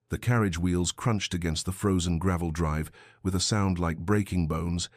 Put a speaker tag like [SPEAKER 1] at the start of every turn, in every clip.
[SPEAKER 1] The carriage wheels crunched against the frozen gravel drive with a sound like breaking bones,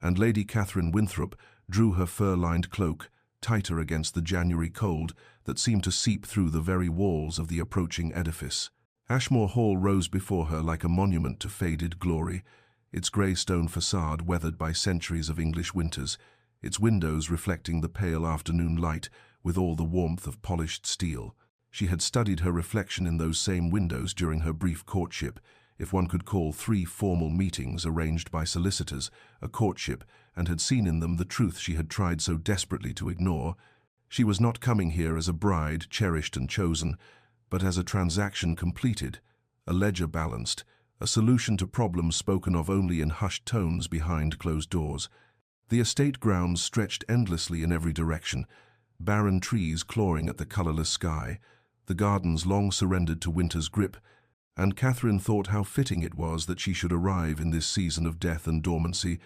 [SPEAKER 1] and Lady Catherine Winthrop drew her fur-lined cloak tighter against the January cold that seemed to seep through the very walls of the approaching edifice. Ashmore Hall rose before her like a monument to faded glory, its grey stone facade weathered by centuries of English winters, its windows reflecting the pale afternoon light with all the warmth of polished steel. She had studied her reflection in those same windows during her brief courtship, if one could call 3 formal meetings arranged by solicitors a courtship, and had seen in them the truth she had tried so desperately to ignore. She was not coming here as a bride cherished and chosen, but as a transaction completed, a ledger balanced, a solution to problems spoken of only in hushed tones behind closed doors. The estate grounds stretched endlessly in every direction, barren trees clawing at the colourless sky, the gardens long surrendered to winter's grip, and Catherine thought how fitting it was that she should arrive in this season of death and dormancy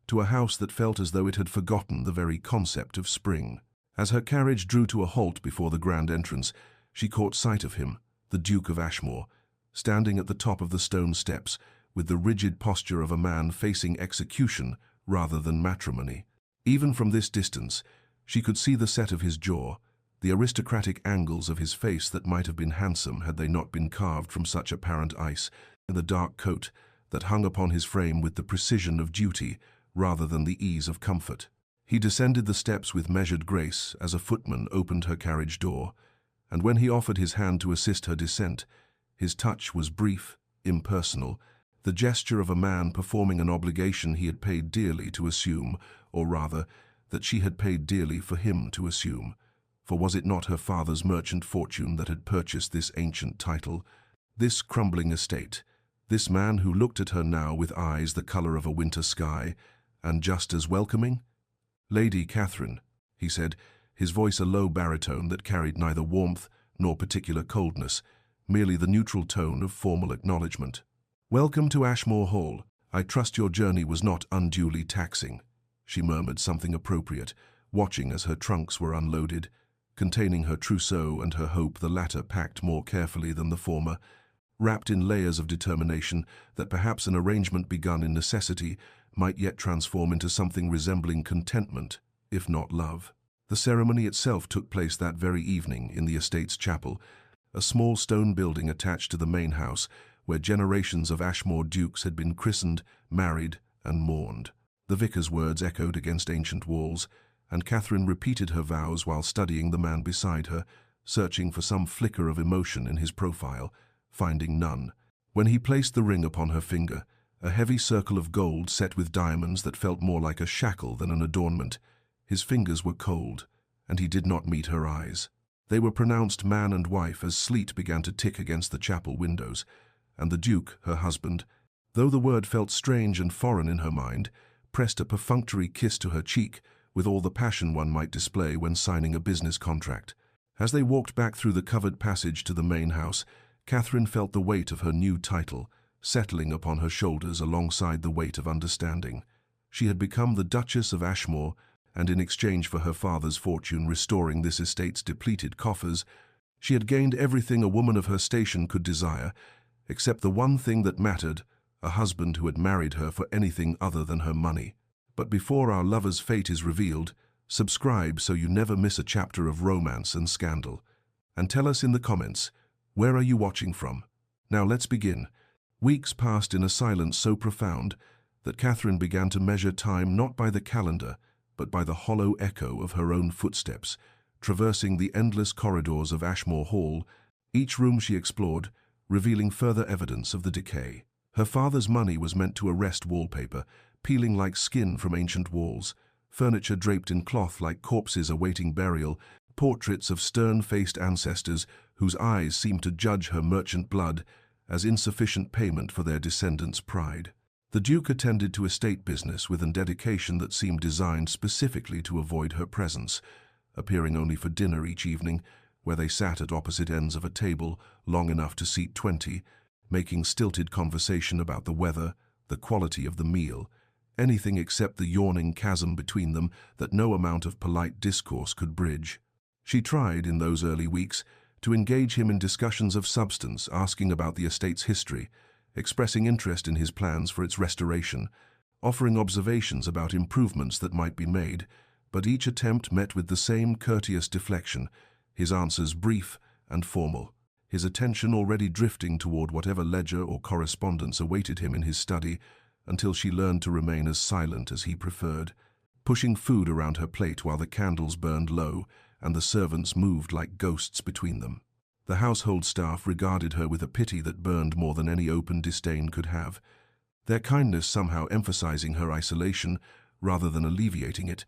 [SPEAKER 1] to a house that felt as though it had forgotten the very concept of spring. As her carriage drew to a halt before the grand entrance, she caught sight of him, the Duke of Ashmore, standing at the top of the stone steps with the rigid posture of a man facing execution rather than matrimony. Even from this distance, she could see the set of his jaw, the aristocratic angles of his face that might have been handsome had they not been carved from such apparent ice, and the dark coat that hung upon his frame with the precision of duty rather than the ease of comfort. He descended the steps with measured grace as a footman opened her carriage door, and when he offered his hand to assist her descent, his touch was brief, impersonal, the gesture of a man performing an obligation he had paid dearly to assume, or rather, that she had paid dearly for him to assume. For was it not her father's merchant fortune that had purchased this ancient title, this crumbling estate, this man who looked at her now with eyes the colour of a winter sky, and just as welcoming? "Lady Catherine," he said, his voice a low baritone that carried neither warmth nor particular coldness, merely the neutral tone of formal acknowledgement. "Welcome to Ashmore Hall. I trust your journey was not unduly taxing." She murmured something appropriate, watching as her trunks were unloaded, containing her trousseau and her hope, the latter packed more carefully than the former, wrapped in layers of determination that perhaps an arrangement begun in necessity might yet transform into something resembling contentment, if not love. The ceremony itself took place that very evening in the estate's chapel, a small stone building attached to the main house where generations of Ashmore dukes had been christened, married, and mourned. The vicar's words echoed against ancient walls, and Catherine repeated her vows while studying the man beside her, searching for some flicker of emotion in his profile, finding none. When he placed the ring upon her finger, a heavy circle of gold set with diamonds that felt more like a shackle than an adornment, his fingers were cold, and he did not meet her eyes. They were pronounced man and wife as sleet began to tick against the chapel windows, and the Duke, her husband, though the word felt strange and foreign in her mind, pressed a perfunctory kiss to her cheek with all the passion one might display when signing a business contract. As they walked back through the covered passage to the main house, Catherine felt the weight of her new title settling upon her shoulders alongside the weight of understanding. She had become the Duchess of Ashmore, and in exchange for her father's fortune restoring this estate's depleted coffers, she had gained everything a woman of her station could desire, except the one thing that mattered, a husband who had married her for anything other than her money. But before our lover's fate is revealed, subscribe so you never miss a chapter of romance and scandal. And tell us in the comments, where are you watching from? Now let's begin. Weeks passed in a silence so profound that Catherine began to measure time not by the calendar, but by the hollow echo of her own footsteps, traversing the endless corridors of Ashmore Hall, each room she explored, revealing further evidence of the decay. Her father's money was meant to arrest wallpaper, peeling like skin from ancient walls, furniture draped in cloth like corpses awaiting burial, portraits of stern-faced ancestors whose eyes seemed to judge her merchant blood as insufficient payment for their descendants' pride. The Duke attended to estate business with a dedication that seemed designed specifically to avoid her presence, appearing only for dinner each evening, where they sat at opposite ends of a table long enough to seat 20, making stilted conversation about the weather, the quality of the meal, anything except the yawning chasm between them that no amount of polite discourse could bridge. She tried, in those early weeks, to engage him in discussions of substance, asking about the estate's history, expressing interest in his plans for its restoration, offering observations about improvements that might be made, but each attempt met with the same courteous deflection, his answers brief and formal, his attention already drifting toward whatever ledger or correspondence awaited him in his study, until she learned to remain as silent as he preferred, pushing food around her plate while the candles burned low and the servants moved like ghosts between them. The household staff regarded her with a pity that burned more than any open disdain could have, their kindness somehow emphasizing her isolation rather than alleviating it.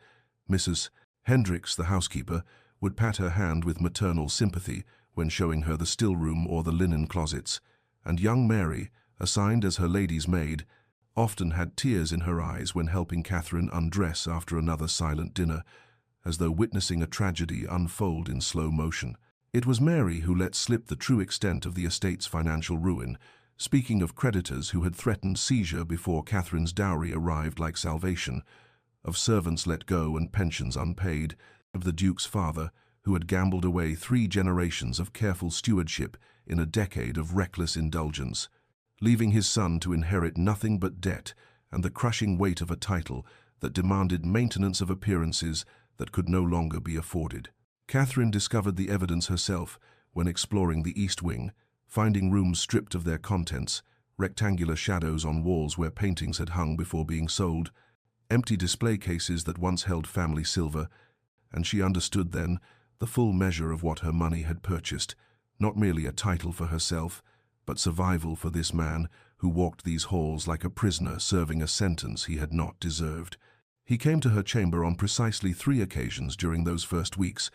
[SPEAKER 1] Mrs. Hendricks, the housekeeper, would pat her hand with maternal sympathy when showing her the still room or the linen closets, and young Mary, assigned as her lady's maid, often had tears in her eyes when helping Catherine undress after another silent dinner, as though witnessing a tragedy unfold in slow motion. It was Mary who let slip the true extent of the estate's financial ruin, speaking of creditors who had threatened seizure before Catherine's dowry arrived like salvation, of servants let go and pensions unpaid, of the Duke's father, who had gambled away 3 generations of careful stewardship in a decade of reckless indulgence, leaving his son to inherit nothing but debt and the crushing weight of a title that demanded maintenance of appearances that could no longer be afforded. Catherine discovered the evidence herself when exploring the East Wing, finding rooms stripped of their contents, rectangular shadows on walls where paintings had hung before being sold, empty display cases that once held family silver, and she understood then the full measure of what her money had purchased, not merely a title for herself, but survival for this man who walked these halls like a prisoner serving a sentence he had not deserved. He came to her chamber on precisely 3 occasions during those first weeks,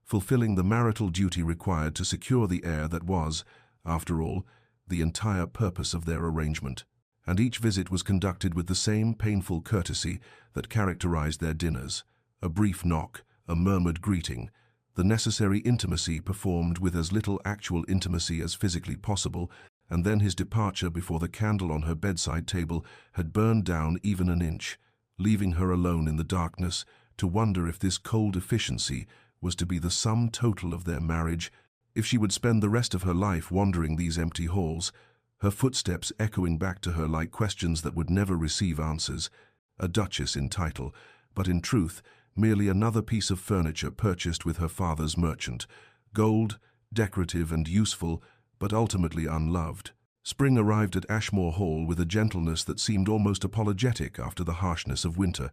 [SPEAKER 1] fulfilling the marital duty required to secure the heir that was, after all, the entire purpose of their arrangement. And each visit was conducted with the same painful courtesy that characterized their dinners: a brief knock, a murmured greeting, the necessary intimacy performed with as little actual intimacy as physically possible, and then his departure before the candle on her bedside table had burned down even an inch, leaving her alone in the darkness to wonder if this cold efficiency was to be the sum total of their marriage, if she would spend the rest of her life wandering these empty halls, her footsteps echoing back to her like questions that would never receive answers. A duchess in title, but in truth merely another piece of furniture purchased with her father's merchant, gold, decorative and useful, but ultimately unloved. Spring arrived at Ashmore Hall with a gentleness that seemed almost apologetic after the harshness of winter,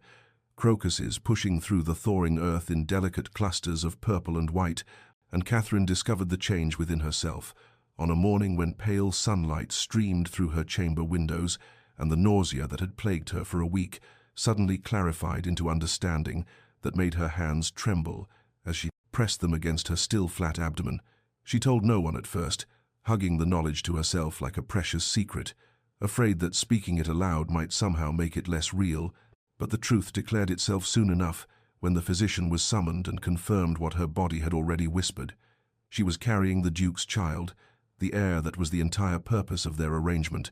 [SPEAKER 1] crocuses pushing through the thawing earth in delicate clusters of purple and white, and Catherine discovered the change within herself, on a morning when pale sunlight streamed through her chamber windows, and the nausea that had plagued her for a week suddenly clarified into understanding that made her hands tremble as she pressed them against her still flat abdomen. She told no one at first, hugging the knowledge to herself like a precious secret, afraid that speaking it aloud might somehow make it less real, but the truth declared itself soon enough when the physician was summoned and confirmed what her body had already whispered. She was carrying the Duke's child, the heir that was the entire purpose of their arrangement,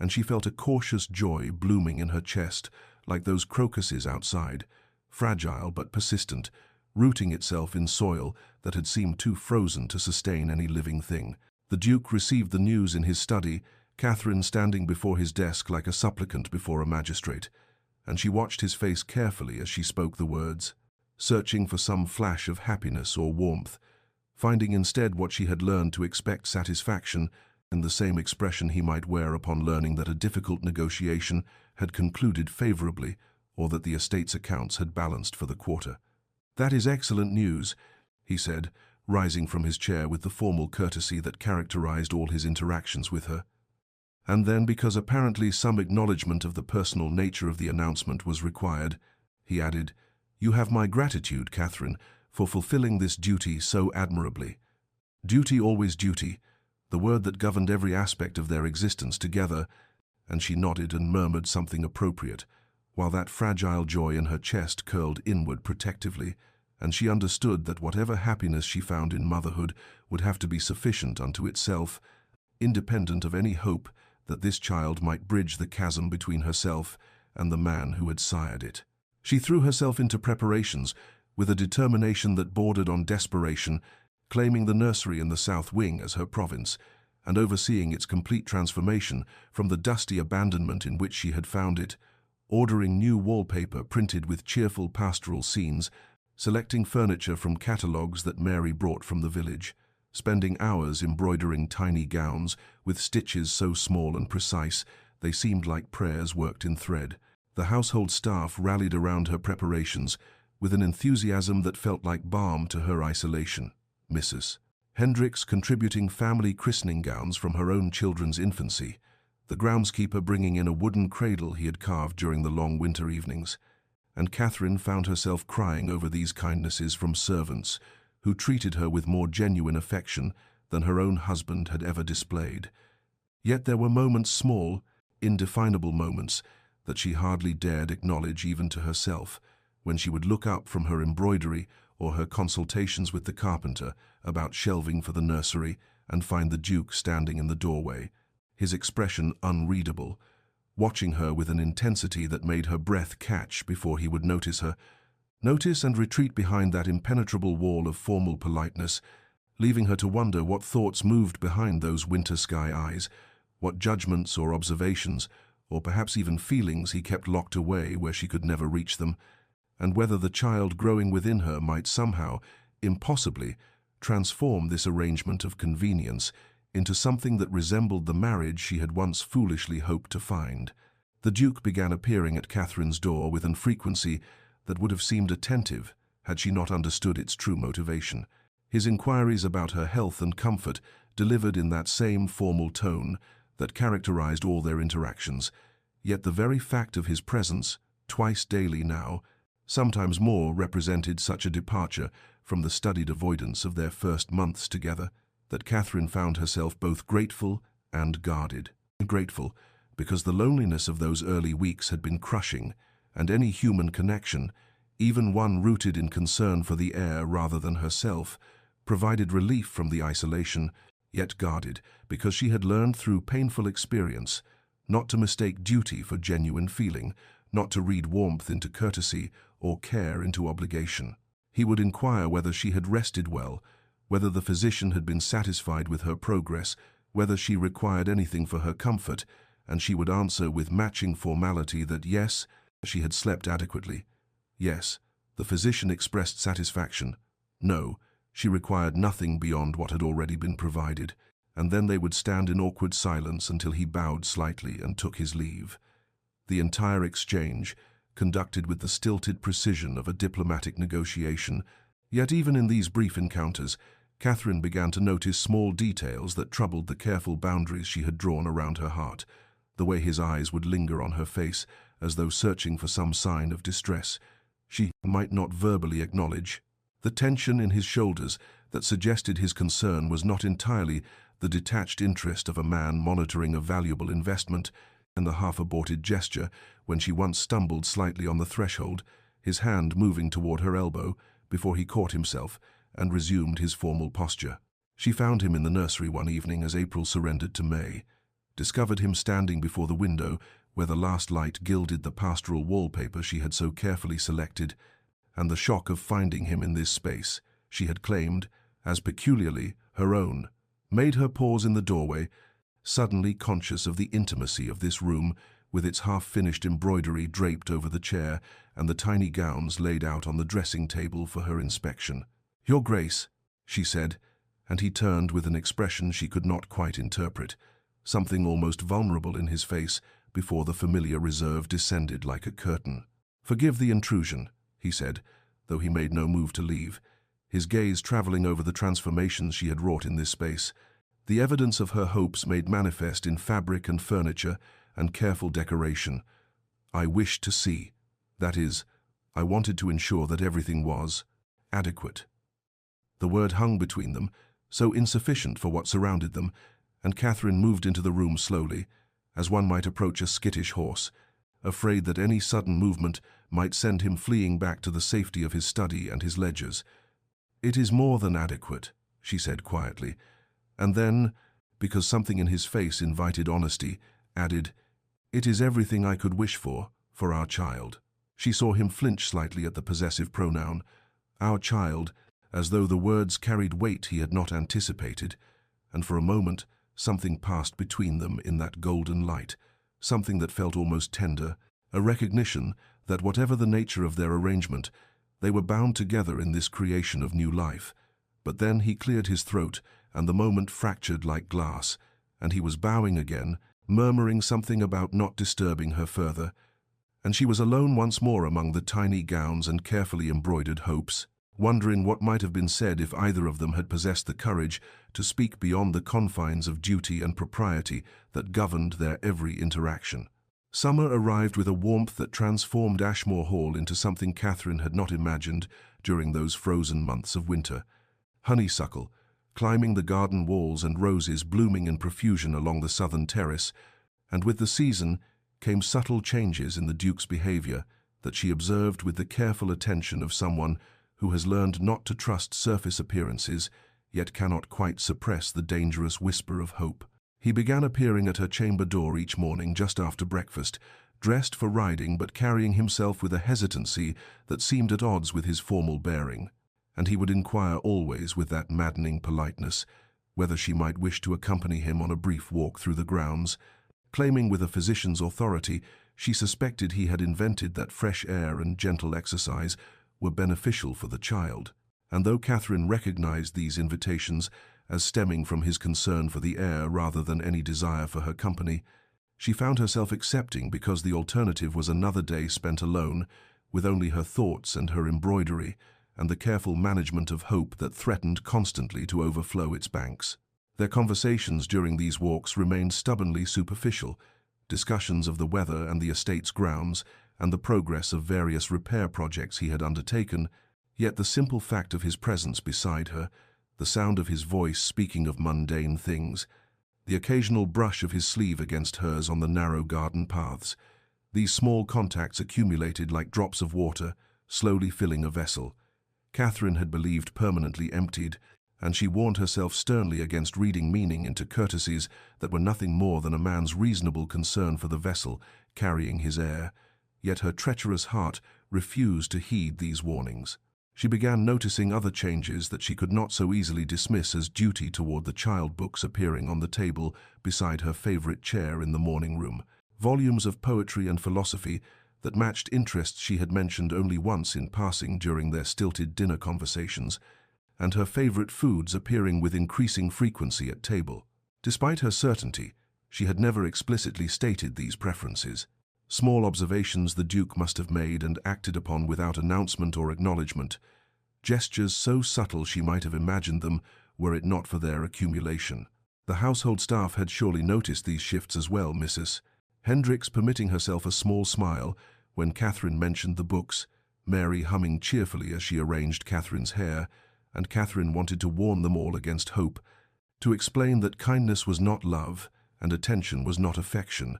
[SPEAKER 1] and she felt a cautious joy blooming in her chest like those crocuses outside, fragile but persistent, rooting itself in soil that had seemed too frozen to sustain any living thing. The Duke received the news in his study, Catherine standing before his desk like a supplicant before a magistrate, and she watched his face carefully as she spoke the words, searching for some flash of happiness or warmth, finding instead what she had learned to expect: satisfaction and the same expression he might wear upon learning that a difficult negotiation had concluded favorably or that the estate's accounts had balanced for the quarter. "That is excellent news," he said, rising from his chair with the formal courtesy that characterized all his interactions with her. And then, because apparently some acknowledgement of the personal nature of the announcement was required, he added, "You have my gratitude, Catherine, for fulfilling this duty so admirably." Duty, always duty, the word that governed every aspect of their existence together, and she nodded and murmured something appropriate, while that fragile joy in her chest curled inward protectively, and she understood that whatever happiness she found in motherhood would have to be sufficient unto itself, independent of any hope that this child might bridge the chasm between herself and the man who had sired it. She threw herself into preparations with a determination that bordered on desperation, claiming the nursery in the south wing as her province, and overseeing its complete transformation from the dusty abandonment in which she had found it, ordering new wallpaper printed with cheerful pastoral scenes, selecting furniture from catalogues that Mary brought from the village, spending hours embroidering tiny gowns with stitches so small and precise they seemed like prayers worked in thread. The household staff rallied around her preparations with an enthusiasm that felt like balm to her isolation. Mrs. Hendricks contributing family christening gowns from her own children's infancy, the groundskeeper bringing in a wooden cradle he had carved during the long winter evenings, and Catherine found herself crying over these kindnesses from servants who treated her with more genuine affection than her own husband had ever displayed. Yet there were moments, small, indefinable moments, that she hardly dared acknowledge even to herself, when she would look up from her embroidery or her consultations with the carpenter about shelving for the nursery and find the Duke standing in the doorway, his expression unreadable, watching her with an intensity that made her breath catch before he would notice her, notice and retreat behind that impenetrable wall of formal politeness, leaving her to wonder what thoughts moved behind those winter sky eyes, what judgments or observations, or perhaps even feelings he kept locked away where she could never reach them, and whether the child growing within her might somehow, impossibly, transform this arrangement of convenience into something that resembled the marriage she had once foolishly hoped to find. The Duke began appearing at Catherine's door with an frequency that would have seemed attentive had she not understood its true motivation. His inquiries about her health and comfort delivered in that same formal tone that characterized all their interactions, yet the very fact of his presence, twice daily now, sometimes more, represented such a departure from the studied avoidance of their first months together that Catherine found herself both grateful and guarded. Grateful because the loneliness of those early weeks had been crushing, and any human connection, even one rooted in concern for the heir rather than herself, provided relief from the isolation, yet guarded because she had learned through painful experience not to mistake duty for genuine feeling, not to read warmth into courtesy or care into obligation. He would inquire whether she had rested well, whether the physician had been satisfied with her progress, whether she required anything for her comfort, and she would answer with matching formality that yes, she had slept adequately. Yes, the physician expressed satisfaction. No, she required nothing beyond what had already been provided, and then they would stand in awkward silence until he bowed slightly and took his leave. The entire exchange, conducted with the stilted precision of a diplomatic negotiation, yet even in these brief encounters, Catherine began to notice small details that troubled the careful boundaries she had drawn around her heart, the way his eyes would linger on her face as though searching for some sign of distress she might not verbally acknowledge, the tension in his shoulders that suggested his concern was not entirely the detached interest of a man monitoring a valuable investment, and the half-aborted gesture when she once stumbled slightly on the threshold, his hand moving toward her elbow before he caught himself and resumed his formal posture. She found him in the nursery one evening as April surrendered to May, discovered him standing before the window where the last light gilded the pastoral wallpaper she had so carefully selected, and the shock of finding him in this space she had claimed as peculiarly her own made her pause in the doorway, suddenly conscious of the intimacy of this room with its half-finished embroidery draped over the chair and the tiny gowns laid out on the dressing table for her inspection. "Your Grace," she said, and he turned with an expression she could not quite interpret, something almost vulnerable in his face before the familiar reserve descended like a curtain. "Forgive the intrusion," he said, though he made no move to leave, his gaze traveling over the transformations she had wrought in this space, the evidence of her hopes made manifest in fabric and furniture and careful decoration. "I wished to see. That is, I wanted to ensure that everything was adequate." The word hung between them, so insufficient for what surrounded them, and Catherine moved into the room slowly, as one might approach a skittish horse, afraid that any sudden movement might send him fleeing back to the safety of his study and his ledgers. "It is more than adequate," she said quietly, and then, because something in his face invited honesty, added, "It is everything I could wish for our child." She saw him flinch slightly at the possessive pronoun, "our child," as though the words carried weight he had not anticipated, and for a moment something passed between them in that golden light, something that felt almost tender, a recognition that whatever the nature of their arrangement, they were bound together in this creation of new life. But then he cleared his throat, and the moment fractured like glass, and he was bowing again, murmuring something about not disturbing her further, and she was alone once more among the tiny gowns and carefully embroidered hopes, wondering what might have been said if either of them had possessed the courage to speak beyond the confines of duty and propriety that governed their every interaction. Summer arrived with a warmth that transformed Ashmore Hall into something Catherine had not imagined during those frozen months of winter. Honeysuckle, climbing the garden walls, and roses blooming in profusion along the southern terrace, and with the season came subtle changes in the Duke's behavior that she observed with the careful attention of someone who has learned not to trust surface appearances, yet cannot quite suppress the dangerous whisper of hope. He began appearing at her chamber door each morning just after breakfast, dressed for riding but carrying himself with a hesitancy that seemed at odds with his formal bearing, and he would inquire always with that maddening politeness whether she might wish to accompany him on a brief walk through the grounds, claiming with a physician's authority she suspected he had invented that fresh air and gentle exercise were beneficial for the child. And though Catherine recognized these invitations as stemming from his concern for the air rather than any desire for her company, she found herself accepting because the alternative was another day spent alone, with only her thoughts and her embroidery, and the careful management of hope that threatened constantly to overflow its banks. Their conversations during these walks remained stubbornly superficial, discussions of the weather and the estate's grounds, and the progress of various repair projects he had undertaken, yet the simple fact of his presence beside her, the sound of his voice speaking of mundane things, the occasional brush of his sleeve against hers on the narrow garden paths, these small contacts accumulated like drops of water, slowly filling a vessel Catherine had believed permanently emptied, and she warned herself sternly against reading meaning into courtesies that were nothing more than a man's reasonable concern for the vessel carrying his heir. Yet her treacherous heart refused to heed these warnings. She began noticing other changes that she could not so easily dismiss as duty toward the child books appearing on the table beside her favorite chair in the morning room, volumes of poetry and philosophy that matched interests she had mentioned only once in passing during their stilted dinner conversations, and her favorite foods appearing with increasing frequency at table. Despite her certainty, she had never explicitly stated these preferences. Small observations the Duke must have made and acted upon without announcement or acknowledgement, gestures so subtle she might have imagined them were it not for their accumulation. The household staff had surely noticed these shifts as well, Mrs. Hendricks permitting herself a small smile when Catherine mentioned the books, Mary humming cheerfully as she arranged Catherine's hair, and Catherine wanted to warn them all against hope, to explain that kindness was not love and attention was not affection,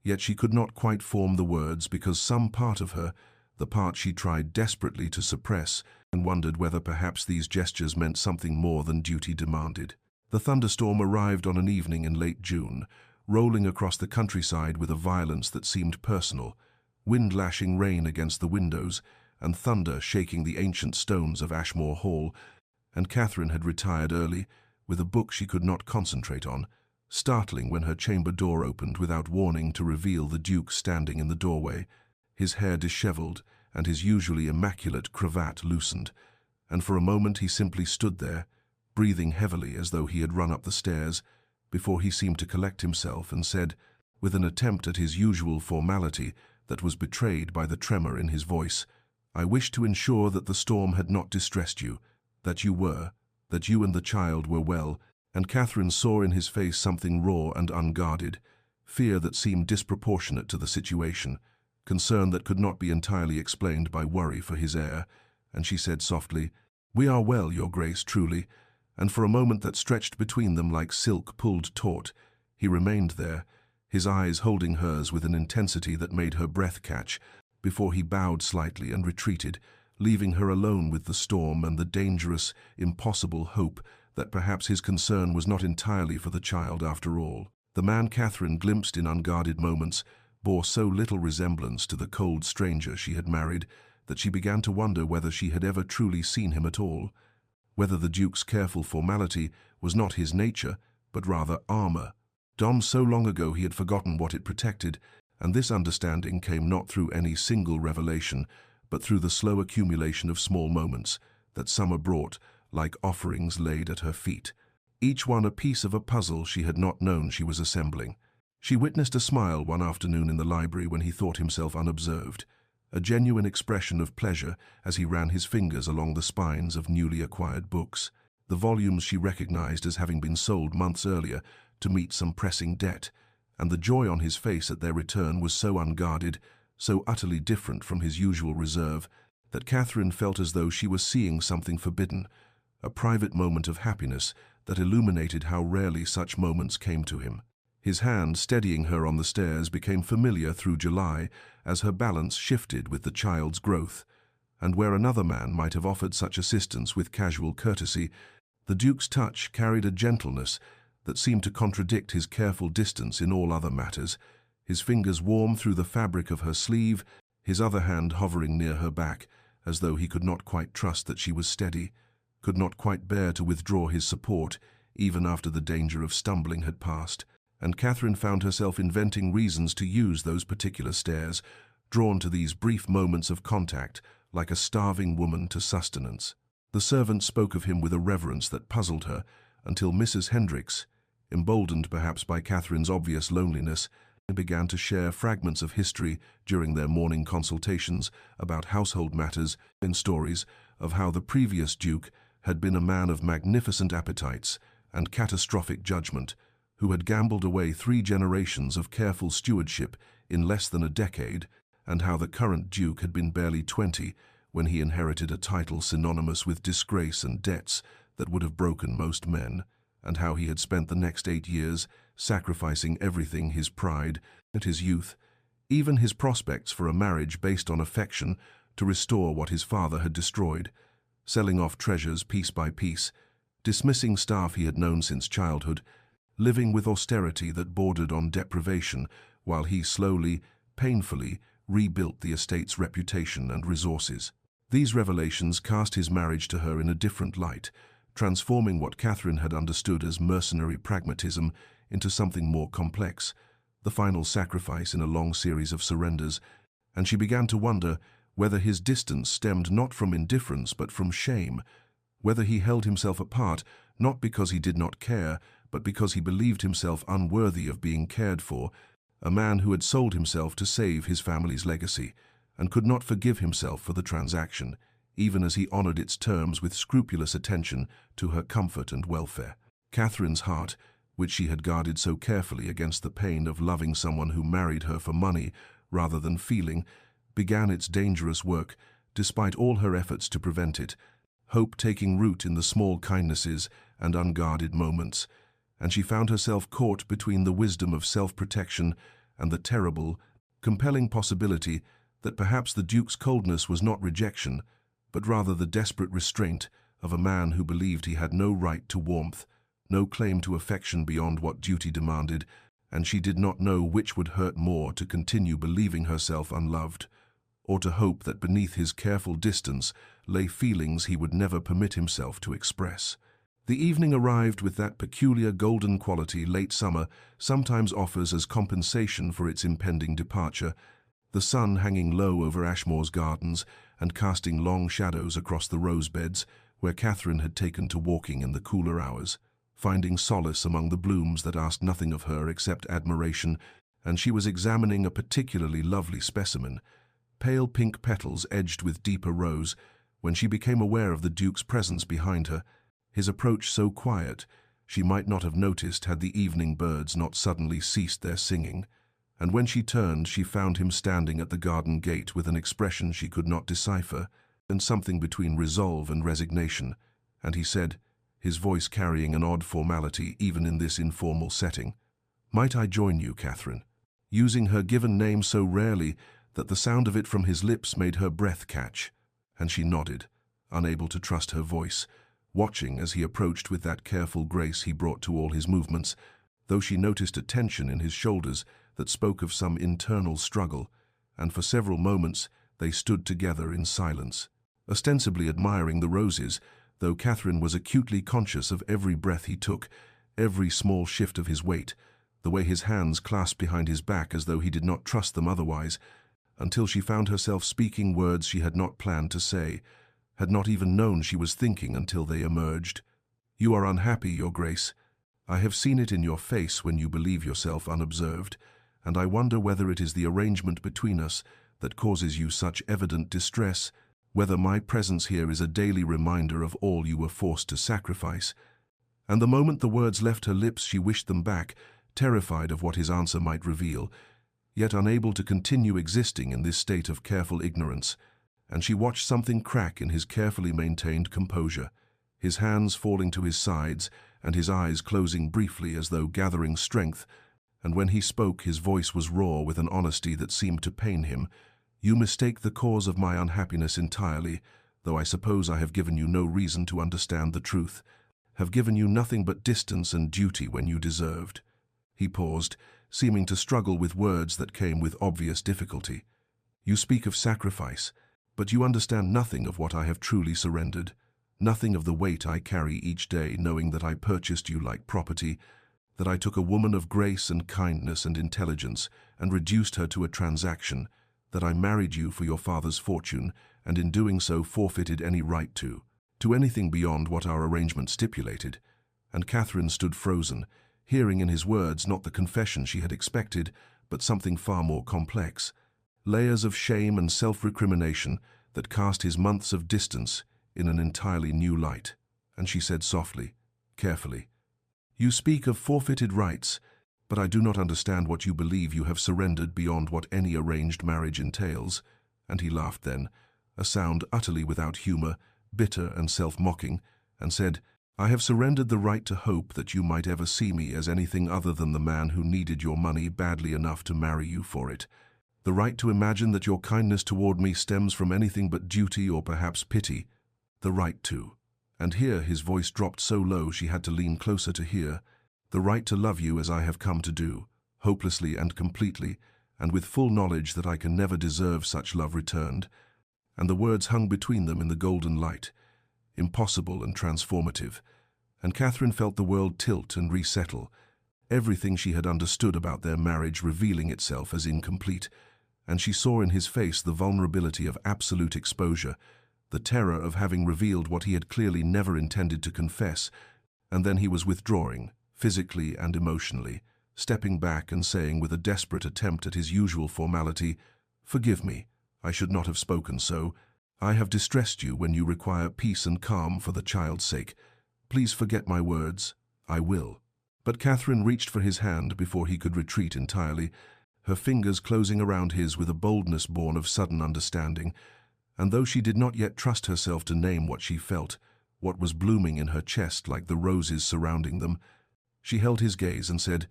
[SPEAKER 1] yet she could not quite form the words because some part of her, the part she tried desperately to suppress, and wondered whether perhaps these gestures meant something more than duty demanded. The thunderstorm arrived on an evening in late June, rolling across the countryside with a violence that seemed personal, wind lashing rain against the windows, and thunder shaking the ancient stones of Ashmore Hall, and Catherine had retired early, with a book she could not concentrate on, startling when her chamber door opened without warning to reveal the Duke standing in the doorway, his hair dishevelled and his usually immaculate cravat loosened, and for a moment he simply stood there, breathing heavily as though he had run up the stairs, before he seemed to collect himself and said, with an attempt at his usual formality that was betrayed by the tremor in his voice, "I wish to ensure that the storm had not distressed you, that you and the child were well," and Catherine saw in his face something raw and unguarded, fear that seemed disproportionate to the situation, concern that could not be entirely explained by worry for his heir, and she said softly, "We are well, Your Grace, truly," and for a moment that stretched between them like silk pulled taut, he remained there, his eyes holding hers with an intensity that made her breath catch, before he bowed slightly and retreated, leaving her alone with the storm and the dangerous, impossible hope that perhaps his concern was not entirely for the child after all. The man Catherine glimpsed in unguarded moments bore so little resemblance to the cold stranger she had married that she began to wonder whether she had ever truly seen him at all. whether the Duke's careful formality was not his nature, but rather armor. Donned so long ago he had forgotten what it protected, and this understanding came not through any single revelation, but through the slow accumulation of small moments that summer brought, like offerings laid at her feet, each one a piece of a puzzle she had not known she was assembling. She witnessed a smile one afternoon in the library when he thought himself unobserved, a genuine expression of pleasure as he ran his fingers along the spines of newly acquired books, the volumes she recognized as having been sold months earlier to meet some pressing debt, and the joy on his face at their return was so unguarded, so utterly different from his usual reserve, that Catherine felt as though she was seeing something forbidden, a private moment of happiness that illuminated how rarely such moments came to him. His hand steadying her on the stairs became familiar through July as her balance shifted with the child's growth, and where another man might have offered such assistance with casual courtesy, the Duke's touch carried a gentleness that seemed to contradict his careful distance in all other matters, his fingers warm through the fabric of her sleeve, his other hand hovering near her back, as though he could not quite trust that she was steady, could not quite bear to withdraw his support, even after the danger of stumbling had passed, and Catherine found herself inventing reasons to use those particular stares, drawn to these brief moments of contact, like a starving woman to sustenance. The servant spoke of him with a reverence that puzzled her, until Mrs. Hendricks, emboldened perhaps by Catherine's obvious loneliness, began to share fragments of history during their morning consultations about household matters and stories of how the previous Duke had been a man of magnificent appetites and catastrophic judgment, who had gambled away 3 generations of careful stewardship in less than a decade, and how the current Duke had been barely 20 when he inherited a title synonymous with disgrace and debts that would have broken most men, and how he had spent the next 8 years sacrificing everything, his pride and his youth, even his prospects for a marriage based on affection, to restore what his father had destroyed, selling off treasures piece by piece, dismissing staff he had known since childhood, living with austerity that bordered on deprivation, while he slowly, painfully, rebuilt the estate's reputation and resources. These revelations cast his marriage to her in a different light, transforming what Catherine had understood as mercenary pragmatism into something more complex, the final sacrifice in a long series of surrenders, and she began to wonder whether his distance stemmed not from indifference but from shame, whether he held himself apart not because he did not care, but because he believed himself unworthy of being cared for, a man who had sold himself to save his family's legacy, and could not forgive himself for the transaction, even as he honored its terms with scrupulous attention to her comfort and welfare. Catherine's heart, which she had guarded so carefully against the pain of loving someone who married her for money rather than feeling, began its dangerous work, despite all her efforts to prevent it, hope taking root in the small kindnesses and unguarded moments, and she found herself caught between the wisdom of self-protection and the terrible, compelling possibility that perhaps the Duke's coldness was not rejection, but rather the desperate restraint of a man who believed he had no right to warmth, no claim to affection beyond what duty demanded, and she did not know which would hurt more, to continue believing herself unloved, or to hope that beneath his careful distance lay feelings he would never permit himself to express. The evening arrived with that peculiar golden quality late summer sometimes offers as compensation for its impending departure, the sun hanging low over Ashmore's gardens and casting long shadows across the rose beds where Catherine had taken to walking in the cooler hours, finding solace among the blooms that asked nothing of her except admiration, and she was examining a particularly lovely specimen, pale pink petals edged with deeper rose, when she became aware of the Duke's presence behind her, his approach so quiet she might not have noticed had the evening birds not suddenly ceased their singing, and when she turned she found him standing at the garden gate with an expression she could not decipher, and something between resolve and resignation, and he said, his voice carrying an odd formality even in this informal setting, "Might I join you, Catherine?" using her given name so rarely that the sound of it from his lips made her breath catch, and she nodded, unable to trust her voice, watching as he approached with that careful grace he brought to all his movements, though she noticed a tension in his shoulders that spoke of some internal struggle, and for several moments they stood together in silence, ostensibly admiring the roses, though Catherine was acutely conscious of every breath he took, every small shift of his weight, the way his hands clasped behind his back as though he did not trust them otherwise, until she found herself speaking words she had not planned to say, had not even known she was thinking until they emerged. "You are unhappy, Your Grace. I have seen it in your face when you believe yourself unobserved, and I wonder whether it is the arrangement between us that causes you such evident distress, whether my presence here is a daily reminder of all you were forced to sacrifice." And the moment the words left her lips, she wished them back, terrified of what his answer might reveal, yet unable to continue existing in this state of careful ignorance. And she watched something crack in his carefully maintained composure, his hands falling to his sides and his eyes closing briefly as though gathering strength, and when he spoke his voice was raw with an honesty that seemed to pain him. "You mistake the cause of my unhappiness entirely, though I suppose I have given you no reason to understand the truth, have given you nothing but distance and duty when you deserved." He paused, seeming to struggle with words that came with obvious difficulty. "You speak of sacrifice, but you understand nothing of what I have truly surrendered, nothing of the weight I carry each day knowing that I purchased you like property, that I took a woman of grace and kindness and intelligence and reduced her to a transaction, that I married you for your father's fortune and in doing so forfeited any right to anything beyond what our arrangement stipulated." And Catherine stood frozen, hearing in his words not the confession she had expected, but something far more complex. Layers of shame and self-recrimination that cast his months of distance in an entirely new light. And she said softly, carefully, "You speak of forfeited rights, but I do not understand what you believe you have surrendered beyond what any arranged marriage entails." And he laughed then, a sound utterly without humor, bitter and self-mocking, and said, "I have surrendered the right to hope that you might ever see me as anything other than the man who needed your money badly enough to marry you for it. The right to imagine that your kindness toward me stems from anything but duty or perhaps pity. The right to—" and here his voice dropped so low she had to lean closer to hear, "the right to love you as I have come to do, hopelessly and completely, and with full knowledge that I can never deserve such love returned." And the words hung between them in the golden light, impossible and transformative, and Catherine felt the world tilt and resettle, everything she had understood about their marriage revealing itself as incomplete, and she saw in his face the vulnerability of absolute exposure, the terror of having revealed what he had clearly never intended to confess. And then he was withdrawing, physically and emotionally, stepping back and saying with a desperate attempt at his usual formality, "Forgive me, I should not have spoken so. I have distressed you when you require peace and calm for the child's sake. Please forget my words. I will." But Catherine reached for his hand before he could retreat entirely, her fingers closing around his with a boldness born of sudden understanding. And though she did not yet trust herself to name what she felt, what was blooming in her chest like the roses surrounding them, she held his gaze and said,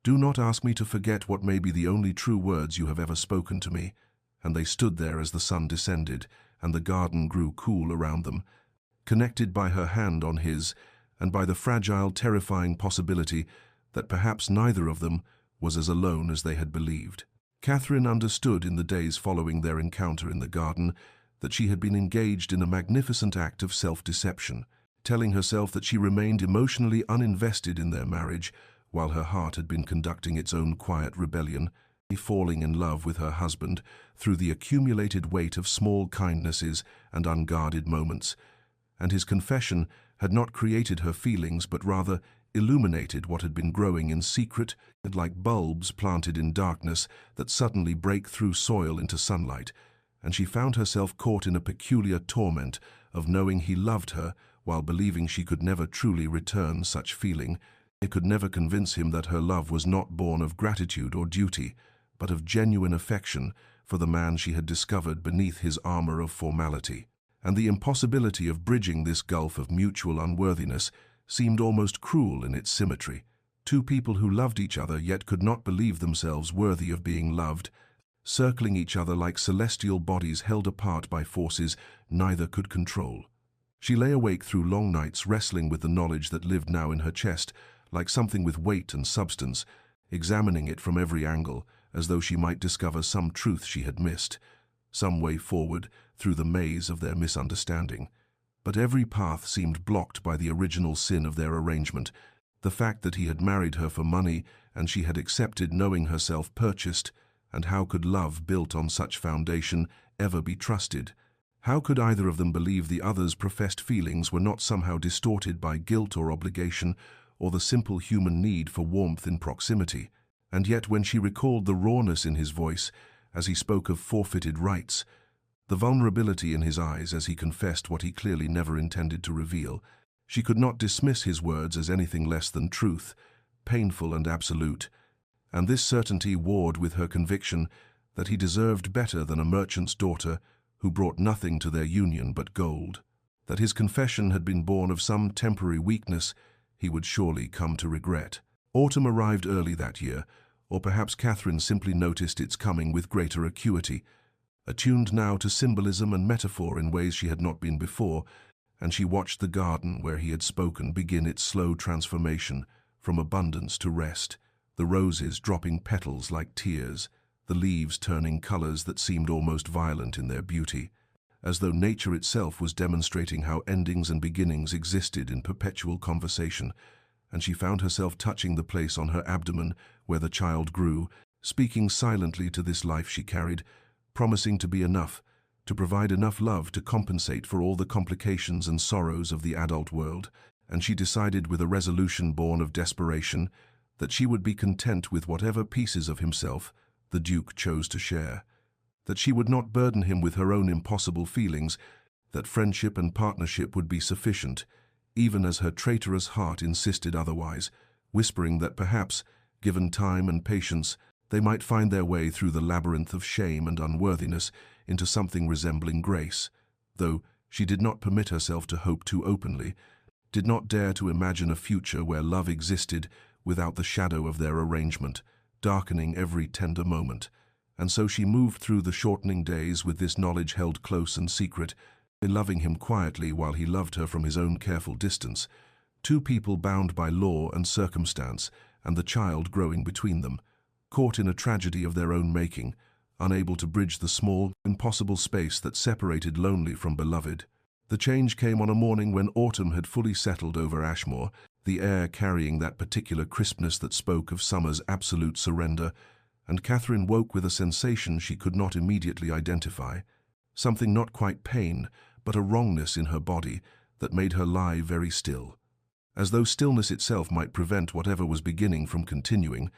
[SPEAKER 1] "Do not ask me to forget what may be the only true words you have ever spoken to me." And they stood there as the sun descended, and the garden grew cool around them, connected by her hand on his, and by the fragile, terrifying possibility that perhaps neither of them was as alone as they had believed. Catherine understood in the days following their encounter in the garden that she had been engaged in a magnificent act of self-deception, telling herself that she remained emotionally uninvested in their marriage while her heart had been conducting its own quiet rebellion, falling in love with her husband through the accumulated weight of small kindnesses and unguarded moments. And his confession had not created her feelings but rather illuminated what had been growing in secret, like bulbs planted in darkness that suddenly break through soil into sunlight, and she found herself caught in a peculiar torment of knowing he loved her while believing she could never truly return such feeling. It could never convince him that her love was not born of gratitude or duty, but of genuine affection for the man she had discovered beneath his armor of formality. And the impossibility of bridging this gulf of mutual unworthiness seemed almost cruel in its symmetry. Two people who loved each other yet could not believe themselves worthy of being loved, circling each other like celestial bodies held apart by forces neither could control. She lay awake through long nights wrestling with the knowledge that lived now in her chest, like something with weight and substance, examining it from every angle, as though she might discover some truth she had missed, some way forward through the maze of their misunderstanding. But every path seemed blocked by the original sin of their arrangement, the fact that he had married her for money and she had accepted knowing herself purchased, and how could love built on such foundation ever be trusted? How could either of them believe the other's professed feelings were not somehow distorted by guilt or obligation, or the simple human need for warmth in proximity? And yet when she recalled the rawness in his voice as he spoke of forfeited rights, the vulnerability in his eyes as he confessed what he clearly never intended to reveal, she could not dismiss his words as anything less than truth, painful and absolute. And this certainty warred with her conviction that he deserved better than a merchant's daughter who brought nothing to their union but gold. That his confession had been born of some temporary weakness he would surely come to regret. Autumn arrived early that year, or perhaps Catherine simply noticed its coming with greater acuity, attuned now to symbolism and metaphor in ways she had not been before, and she watched the garden where he had spoken begin its slow transformation from abundance to rest, the roses dropping petals like tears, the leaves turning colors that seemed almost violent in their beauty, as though nature itself was demonstrating how endings and beginnings existed in perpetual conversation. And she found herself touching the place on her abdomen where the child grew, speaking silently to this life she carried, promising to be enough, to provide enough love to compensate for all the complications and sorrows of the adult world. And she decided with a resolution born of desperation that she would be content with whatever pieces of himself the Duke chose to share, that she would not burden him with her own impossible feelings, that friendship and partnership would be sufficient, even as her traitorous heart insisted otherwise, whispering that perhaps, given time and patience, they might find their way through the labyrinth of shame and unworthiness into something resembling grace, though she did not permit herself to hope too openly, did not dare to imagine a future where love existed without the shadow of their arrangement, darkening every tender moment. And so she moved through the shortening days with this knowledge held close and secret, loving him quietly while he loved her from his own careful distance, two people bound by law and circumstance, and the child growing between them, caught in a tragedy of their own making, unable to bridge the small, impossible space that separated lonely from beloved. The change came on a morning when autumn had fully settled over Ashmore, the air carrying that particular crispness that spoke of summer's absolute surrender, and Catherine woke with a sensation she could not immediately identify, something not quite pain, but a wrongness in her body that made her lie very still, as though stillness itself might prevent whatever was beginning from continuing.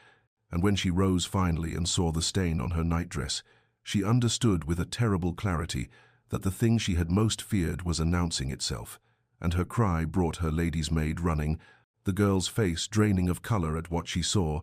[SPEAKER 1] And when she rose finally and saw the stain on her nightdress, she understood with a terrible clarity that the thing she had most feared was announcing itself, and her cry brought her lady's maid running, the girl's face draining of color at what she saw,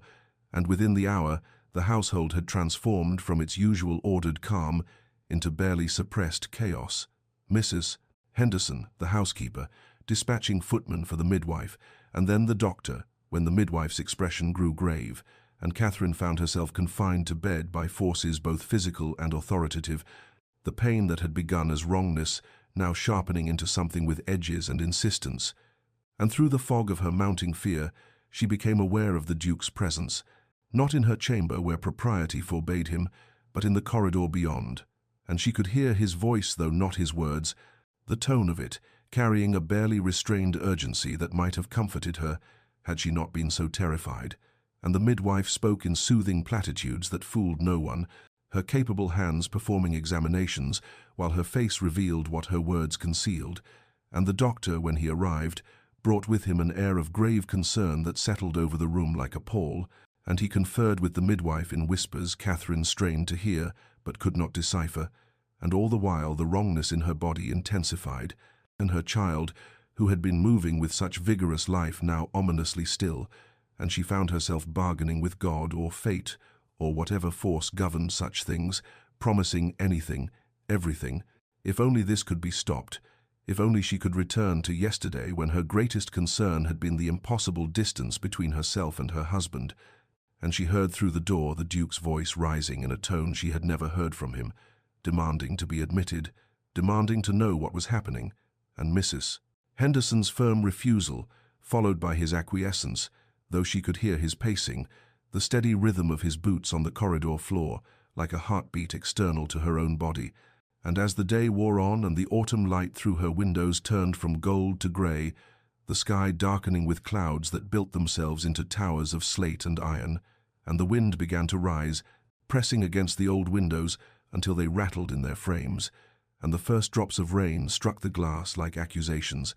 [SPEAKER 1] and within the hour the household had transformed from its usual ordered calm into barely suppressed chaos. Mrs. Henderson, the housekeeper, dispatching footmen for the midwife, and then the doctor, when the midwife's expression grew grave, and Catherine found herself confined to bed by forces both physical and authoritative, the pain that had begun as wrongness now sharpening into something with edges and insistence. And through the fog of her mounting fear, she became aware of the Duke's presence, not in her chamber where propriety forbade him, but in the corridor beyond. And she could hear his voice, though not his words, the tone of it, carrying a barely restrained urgency that might have comforted her had she not been so terrified. And the midwife spoke in soothing platitudes that fooled no one, her capable hands performing examinations while her face revealed what her words concealed. And the doctor, when he arrived, brought with him an air of grave concern that settled over the room like a pall, and he conferred with the midwife in whispers Catherine strained to hear but could not decipher, and all the while the wrongness in her body intensified, and her child, who had been moving with such vigorous life, now ominously still, and she found herself bargaining with God or fate, or whatever force governed such things, promising anything, everything, if only this could be stopped, if only she could return to yesterday when her greatest concern had been the impossible distance between herself and her husband. And she heard through the door the Duke's voice rising in a tone she had never heard from him, demanding to be admitted, demanding to know what was happening, and Mrs. Henderson's firm refusal, followed by his acquiescence, though she could hear his pacing, the steady rhythm of his boots on the corridor floor, like a heartbeat external to her own body, And as the day wore on and the autumn light through her windows turned from gold to grey, the sky darkening with clouds that built themselves into towers of slate and iron, and the wind began to rise, pressing against the old windows until they rattled in their frames, and the first drops of rain struck the glass like accusations,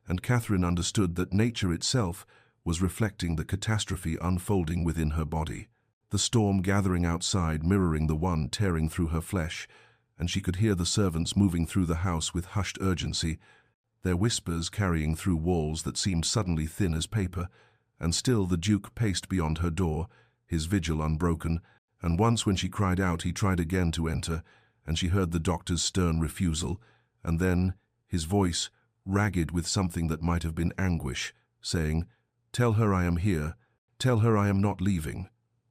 [SPEAKER 1] and Catherine understood that nature itself was reflecting the catastrophe unfolding within her body, the storm gathering outside mirroring the one tearing through her flesh, and she could hear the servants moving through the house with hushed urgency, their whispers carrying through walls that seemed suddenly thin as paper, and still the Duke paced beyond her door, his vigil unbroken, and once when she cried out he tried again to enter, and she heard the doctor's stern refusal, and then his voice, ragged with something that might have been anguish, saying, "Tell her I am here, tell her I am not leaving."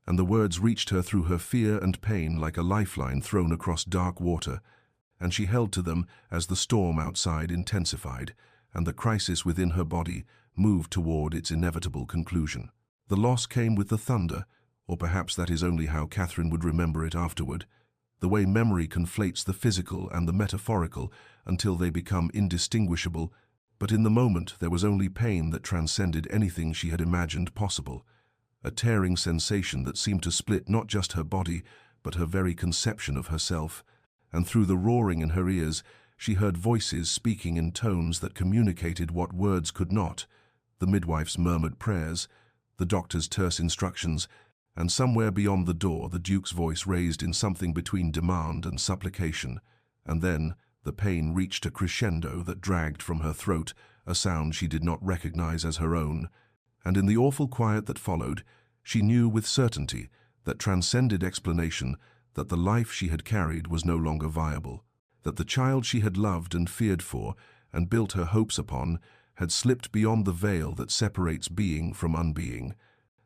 [SPEAKER 1] And the words reached her through her fear and pain like a lifeline thrown across dark water, and she held to them as the storm outside intensified, and the crisis within her body moved toward its inevitable conclusion. The loss came with the thunder, or perhaps that is only how Catherine would remember it afterward, the way memory conflates the physical and the metaphorical until they become indistinguishable, but in the moment there was only pain that transcended anything she had imagined possible, a tearing sensation that seemed to split not just her body, but her very conception of herself, and through the roaring in her ears she heard voices speaking in tones that communicated what words could not, the midwife's murmured prayers, the doctor's terse instructions, and somewhere beyond the door the Duke's voice raised in something between demand and supplication, and then the pain reached a crescendo that dragged from her throat a sound she did not recognize as her own, and in the awful quiet that followed, she knew with certainty that transcended explanation that the life she had carried was no longer viable, that the child she had loved and feared for and built her hopes upon had slipped beyond the veil that separates being from unbeing,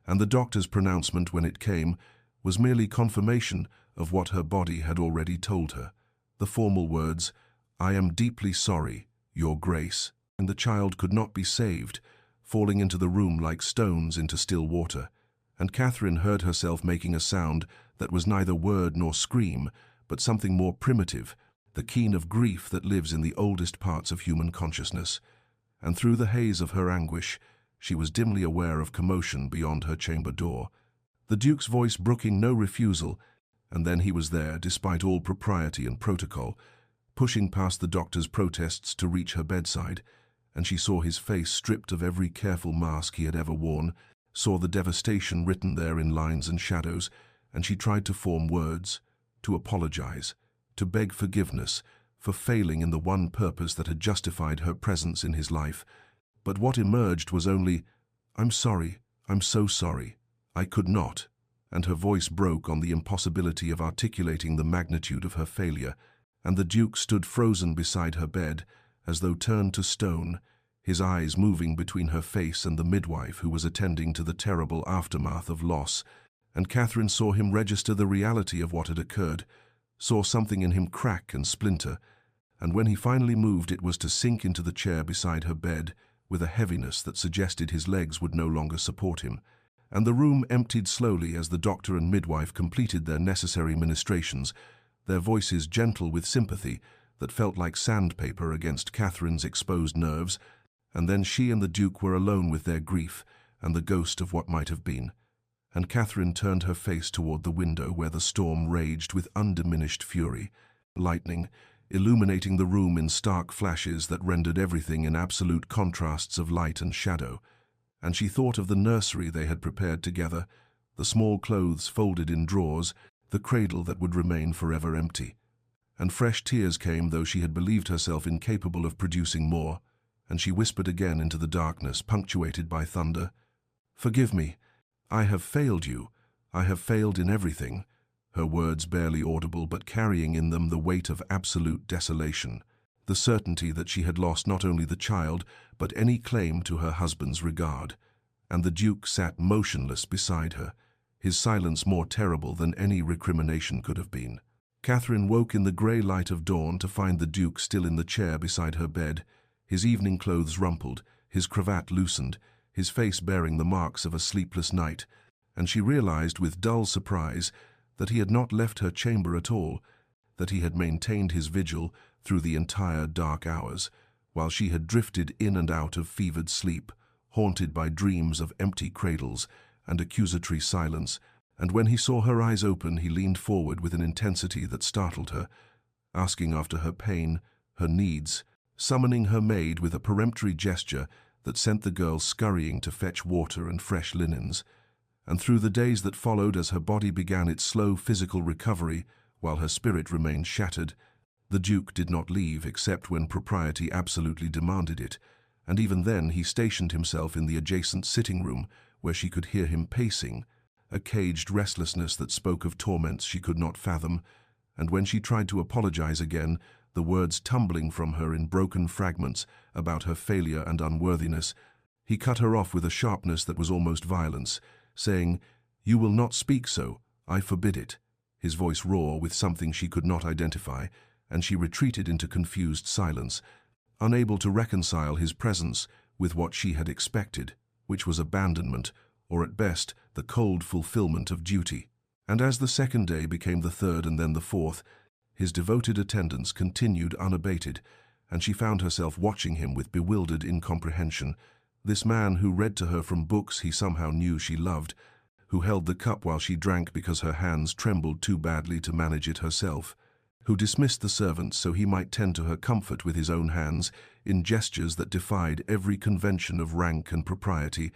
[SPEAKER 1] and the doctor's pronouncement when it came was merely confirmation of what her body had already told her. The formal words, "I am deeply sorry, Your Grace," and the child could not be saved, falling into the room like stones into still water, and Catherine heard herself making a sound that was neither word nor scream, but something more primitive, the keen of grief that lives in the oldest parts of human consciousness. And through the haze of her anguish, she was dimly aware of commotion beyond her chamber door, the Duke's voice brooking no refusal, and then he was there, despite all propriety and protocol, pushing past the doctor's protests to reach her bedside, and she saw his face stripped of every careful mask he had ever worn, saw the devastation written there in lines and shadows, and she tried to form words, to apologize, to beg forgiveness for failing in the one purpose that had justified her presence in his life. But what emerged was only, "I'm sorry, I'm so sorry. I could not," and her voice broke on the impossibility of articulating the magnitude of her failure, and the Duke stood frozen beside her bed, as though turned to stone, his eyes moving between her face and the midwife who was attending to the terrible aftermath of loss, and Catherine saw him register the reality of what had occurred, saw something in him crack and splinter, and when he finally moved it was to sink into the chair beside her bed, with a heaviness that suggested his legs would no longer support him, and the room emptied slowly as the doctor and midwife completed their necessary ministrations, their voices gentle with sympathy that felt like sandpaper against Catherine's exposed nerves, and then she and the Duke were alone with their grief and the ghost of what might have been, and Catherine turned her face toward the window where the storm raged with undiminished fury, lightning, illuminating the room in stark flashes that rendered everything in absolute contrasts of light and shadow, and she thought of the nursery they had prepared together, the small clothes folded in drawers, the cradle that would remain forever empty. And fresh tears came, though she had believed herself incapable of producing more, and she whispered again into the darkness, punctuated by thunder, "Forgive me, I have failed you, I have failed in everything," her words barely audible but carrying in them the weight of absolute desolation, the certainty that she had lost not only the child but any claim to her husband's regard. And the Duke sat motionless beside her, his silence more terrible than any recrimination could have been. Catherine woke in the grey light of dawn to find the Duke still in the chair beside her bed, his evening clothes rumpled, his cravat loosened, his face bearing the marks of a sleepless night, and she realized with dull surprise that he had not left her chamber at all, that he had maintained his vigil through the entire dark hours, while she had drifted in and out of fevered sleep, haunted by dreams of empty cradles and accusatory silence, and when he saw her eyes open, he leaned forward with an intensity that startled her, asking after her pain, her needs, summoning her maid with a peremptory gesture that sent the girl scurrying to fetch water and fresh linens. And through the days that followed, as her body began its slow physical recovery, while her spirit remained shattered, the Duke did not leave except when propriety absolutely demanded it, and even then he stationed himself in the adjacent sitting room where she could hear him pacing, a caged restlessness that spoke of torments she could not fathom, and when she tried to apologize again, the words tumbling from her in broken fragments about her failure and unworthiness, he cut her off with a sharpness that was almost violence, saying, "You will not speak so, I forbid it," his voice raw with something she could not identify, and she retreated into confused silence, unable to reconcile his presence with what she had expected, which was abandonment, or at best the cold fulfillment of duty. And as the second day became the third and then the fourth, his devoted attendance continued unabated, and she found herself watching him with bewildered incomprehension, this man who read to her from books he somehow knew she loved, who held the cup while she drank because her hands trembled too badly to manage it herself, who dismissed the servants so he might tend to her comfort with his own hands, in gestures that defied every convention of rank and propriety,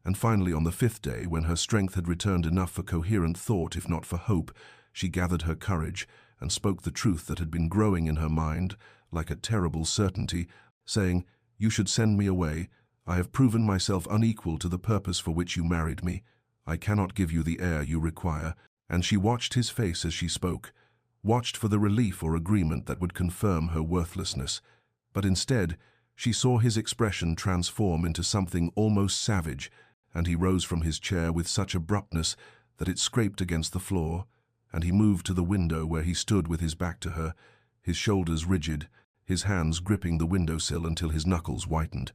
[SPEAKER 1] and finally on the fifth day, when her strength had returned enough for coherent thought if not for hope, she gathered her courage and spoke the truth that had been growing in her mind like a terrible certainty, saying, "You should send me away. I have proven myself unequal to the purpose for which you married me. I cannot give you the heir you require." And she watched his face as she spoke, watched for the relief or agreement that would confirm her worthlessness. But instead, she saw his expression transform into something almost savage, and he rose from his chair with such abruptness that it scraped against the floor, and he moved to the window where he stood with his back to her, his shoulders rigid, his hands gripping the windowsill until his knuckles whitened.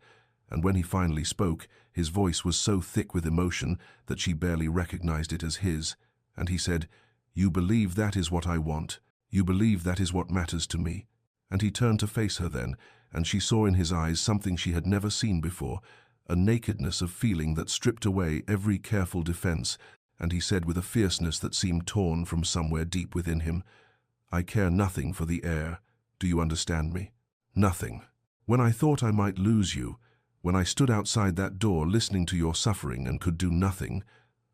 [SPEAKER 1] And when he finally spoke, his voice was so thick with emotion that she barely recognized it as his, and he said, "You believe that is what I want. You believe that is what matters to me." And he turned to face her then, and she saw in his eyes something she had never seen before, a nakedness of feeling that stripped away every careful defense, and he said with a fierceness that seemed torn from somewhere deep within him, "I care nothing for the heir. Do you understand me? Nothing. When I thought I might lose you, when I stood outside that door listening to your suffering and could do nothing,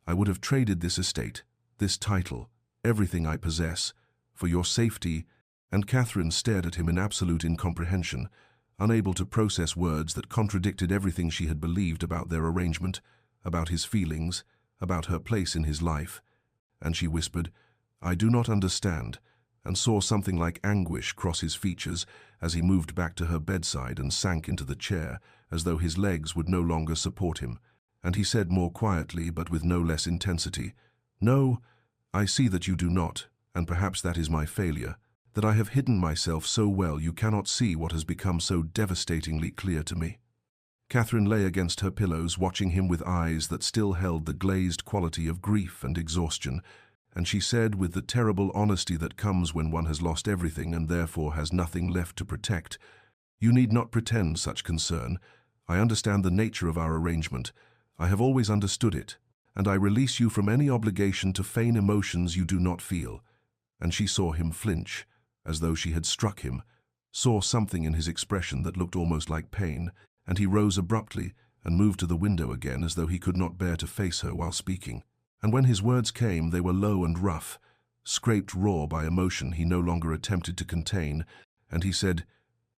[SPEAKER 1] I would have traded this estate, this title, everything I possess, for your safety." And Catherine stared at him in absolute incomprehension, unable to process words that contradicted everything she had believed about their arrangement, about his feelings, about her place in his life. And she whispered, "I do not understand," and saw something like anguish cross his features as he moved back to her bedside and sank into the chair, as though his legs would no longer support him. And he said more quietly, but with no less intensity, "No, I see that you do not, and perhaps that is my failure, that I have hidden myself so well you cannot see what has become so devastatingly clear to me." Catherine lay against her pillows, watching him with eyes that still held the glazed quality of grief and exhaustion, and she said with the terrible honesty that comes when one has lost everything and therefore has nothing left to protect, "You need not pretend such concern. I understand the nature of our arrangement. I have always understood it, and I release you from any obligation to feign emotions you do not feel." And she saw him flinch, as though she had struck him, saw something in his expression that looked almost like pain, and he rose abruptly and moved to the window again as though he could not bear to face her while speaking. And when his words came, they were low and rough, scraped raw by emotion he no longer attempted to contain, and he said,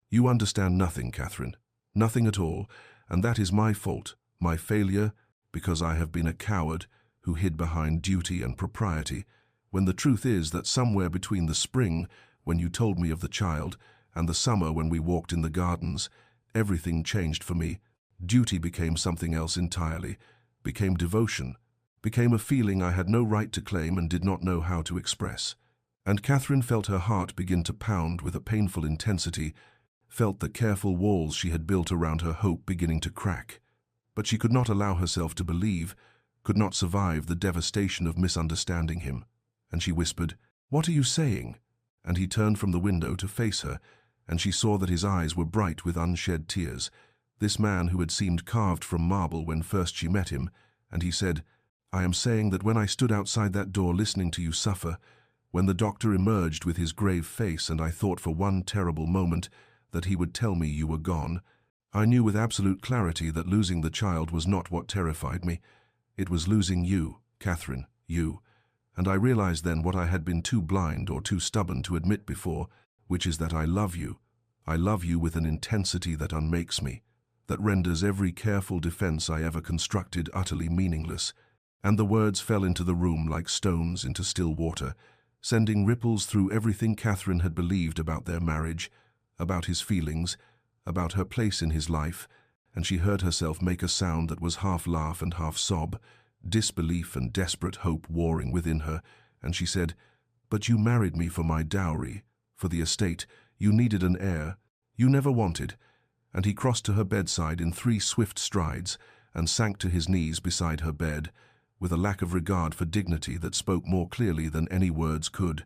[SPEAKER 1] "You understand nothing, Catherine, nothing at all, and that is my fault, my failure, because I have been a coward who hid behind duty and propriety, when the truth is that somewhere between the spring, when you told me of the child, and the summer when we walked in the gardens, everything changed for me. Duty became something else entirely, became devotion, became a feeling I had no right to claim and did not know how to express." And Catherine felt her heart begin to pound with a painful intensity, felt the careful walls she had built around her hope beginning to crack. But she could not allow herself to believe, could not survive the devastation of misunderstanding him. And she whispered, "What are you saying?" and he turned from the window to face her, and she saw that his eyes were bright with unshed tears. This man who had seemed carved from marble when first she met him, and he said, "I am saying that when I stood outside that door listening to you suffer, when the doctor emerged with his grave face and I thought for one terrible moment that he would tell me you were gone, I knew with absolute clarity that losing the child was not what terrified me. It was losing you, Catherine, you. And I realized then what I had been too blind or too stubborn to admit before, which is that I love you. I love you with an intensity that unmakes me, that renders every careful defense I ever constructed utterly meaningless." And the words fell into the room like stones into still water, sending ripples through everything Catherine had believed about their marriage, about his feelings, about her place in his life, and she heard herself make a sound that was half laugh and half sob, disbelief and desperate hope warring within her, and she said, "But you married me for my dowry, for the estate. You needed an heir. You never wanted." And he crossed to her bedside in 3 swift strides and sank to his knees beside her bed, with a lack of regard for dignity that spoke more clearly than any words could.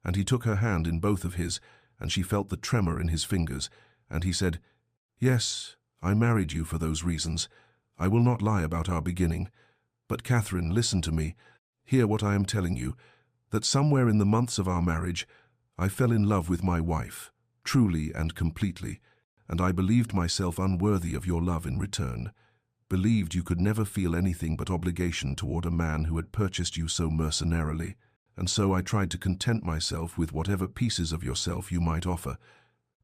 [SPEAKER 1] And he took her hand in both of his, and she felt the tremor in his fingers, and he said, "Yes, I married you for those reasons. I will not lie about our beginning. But Catherine, listen to me. Hear what I am telling you, that somewhere in the months of our marriage, I fell in love with my wife, truly and completely, and I believed myself unworthy of your love in return. Believed you could never feel anything but obligation toward a man who had purchased you so mercenarily, and so I tried to content myself with whatever pieces of yourself you might offer.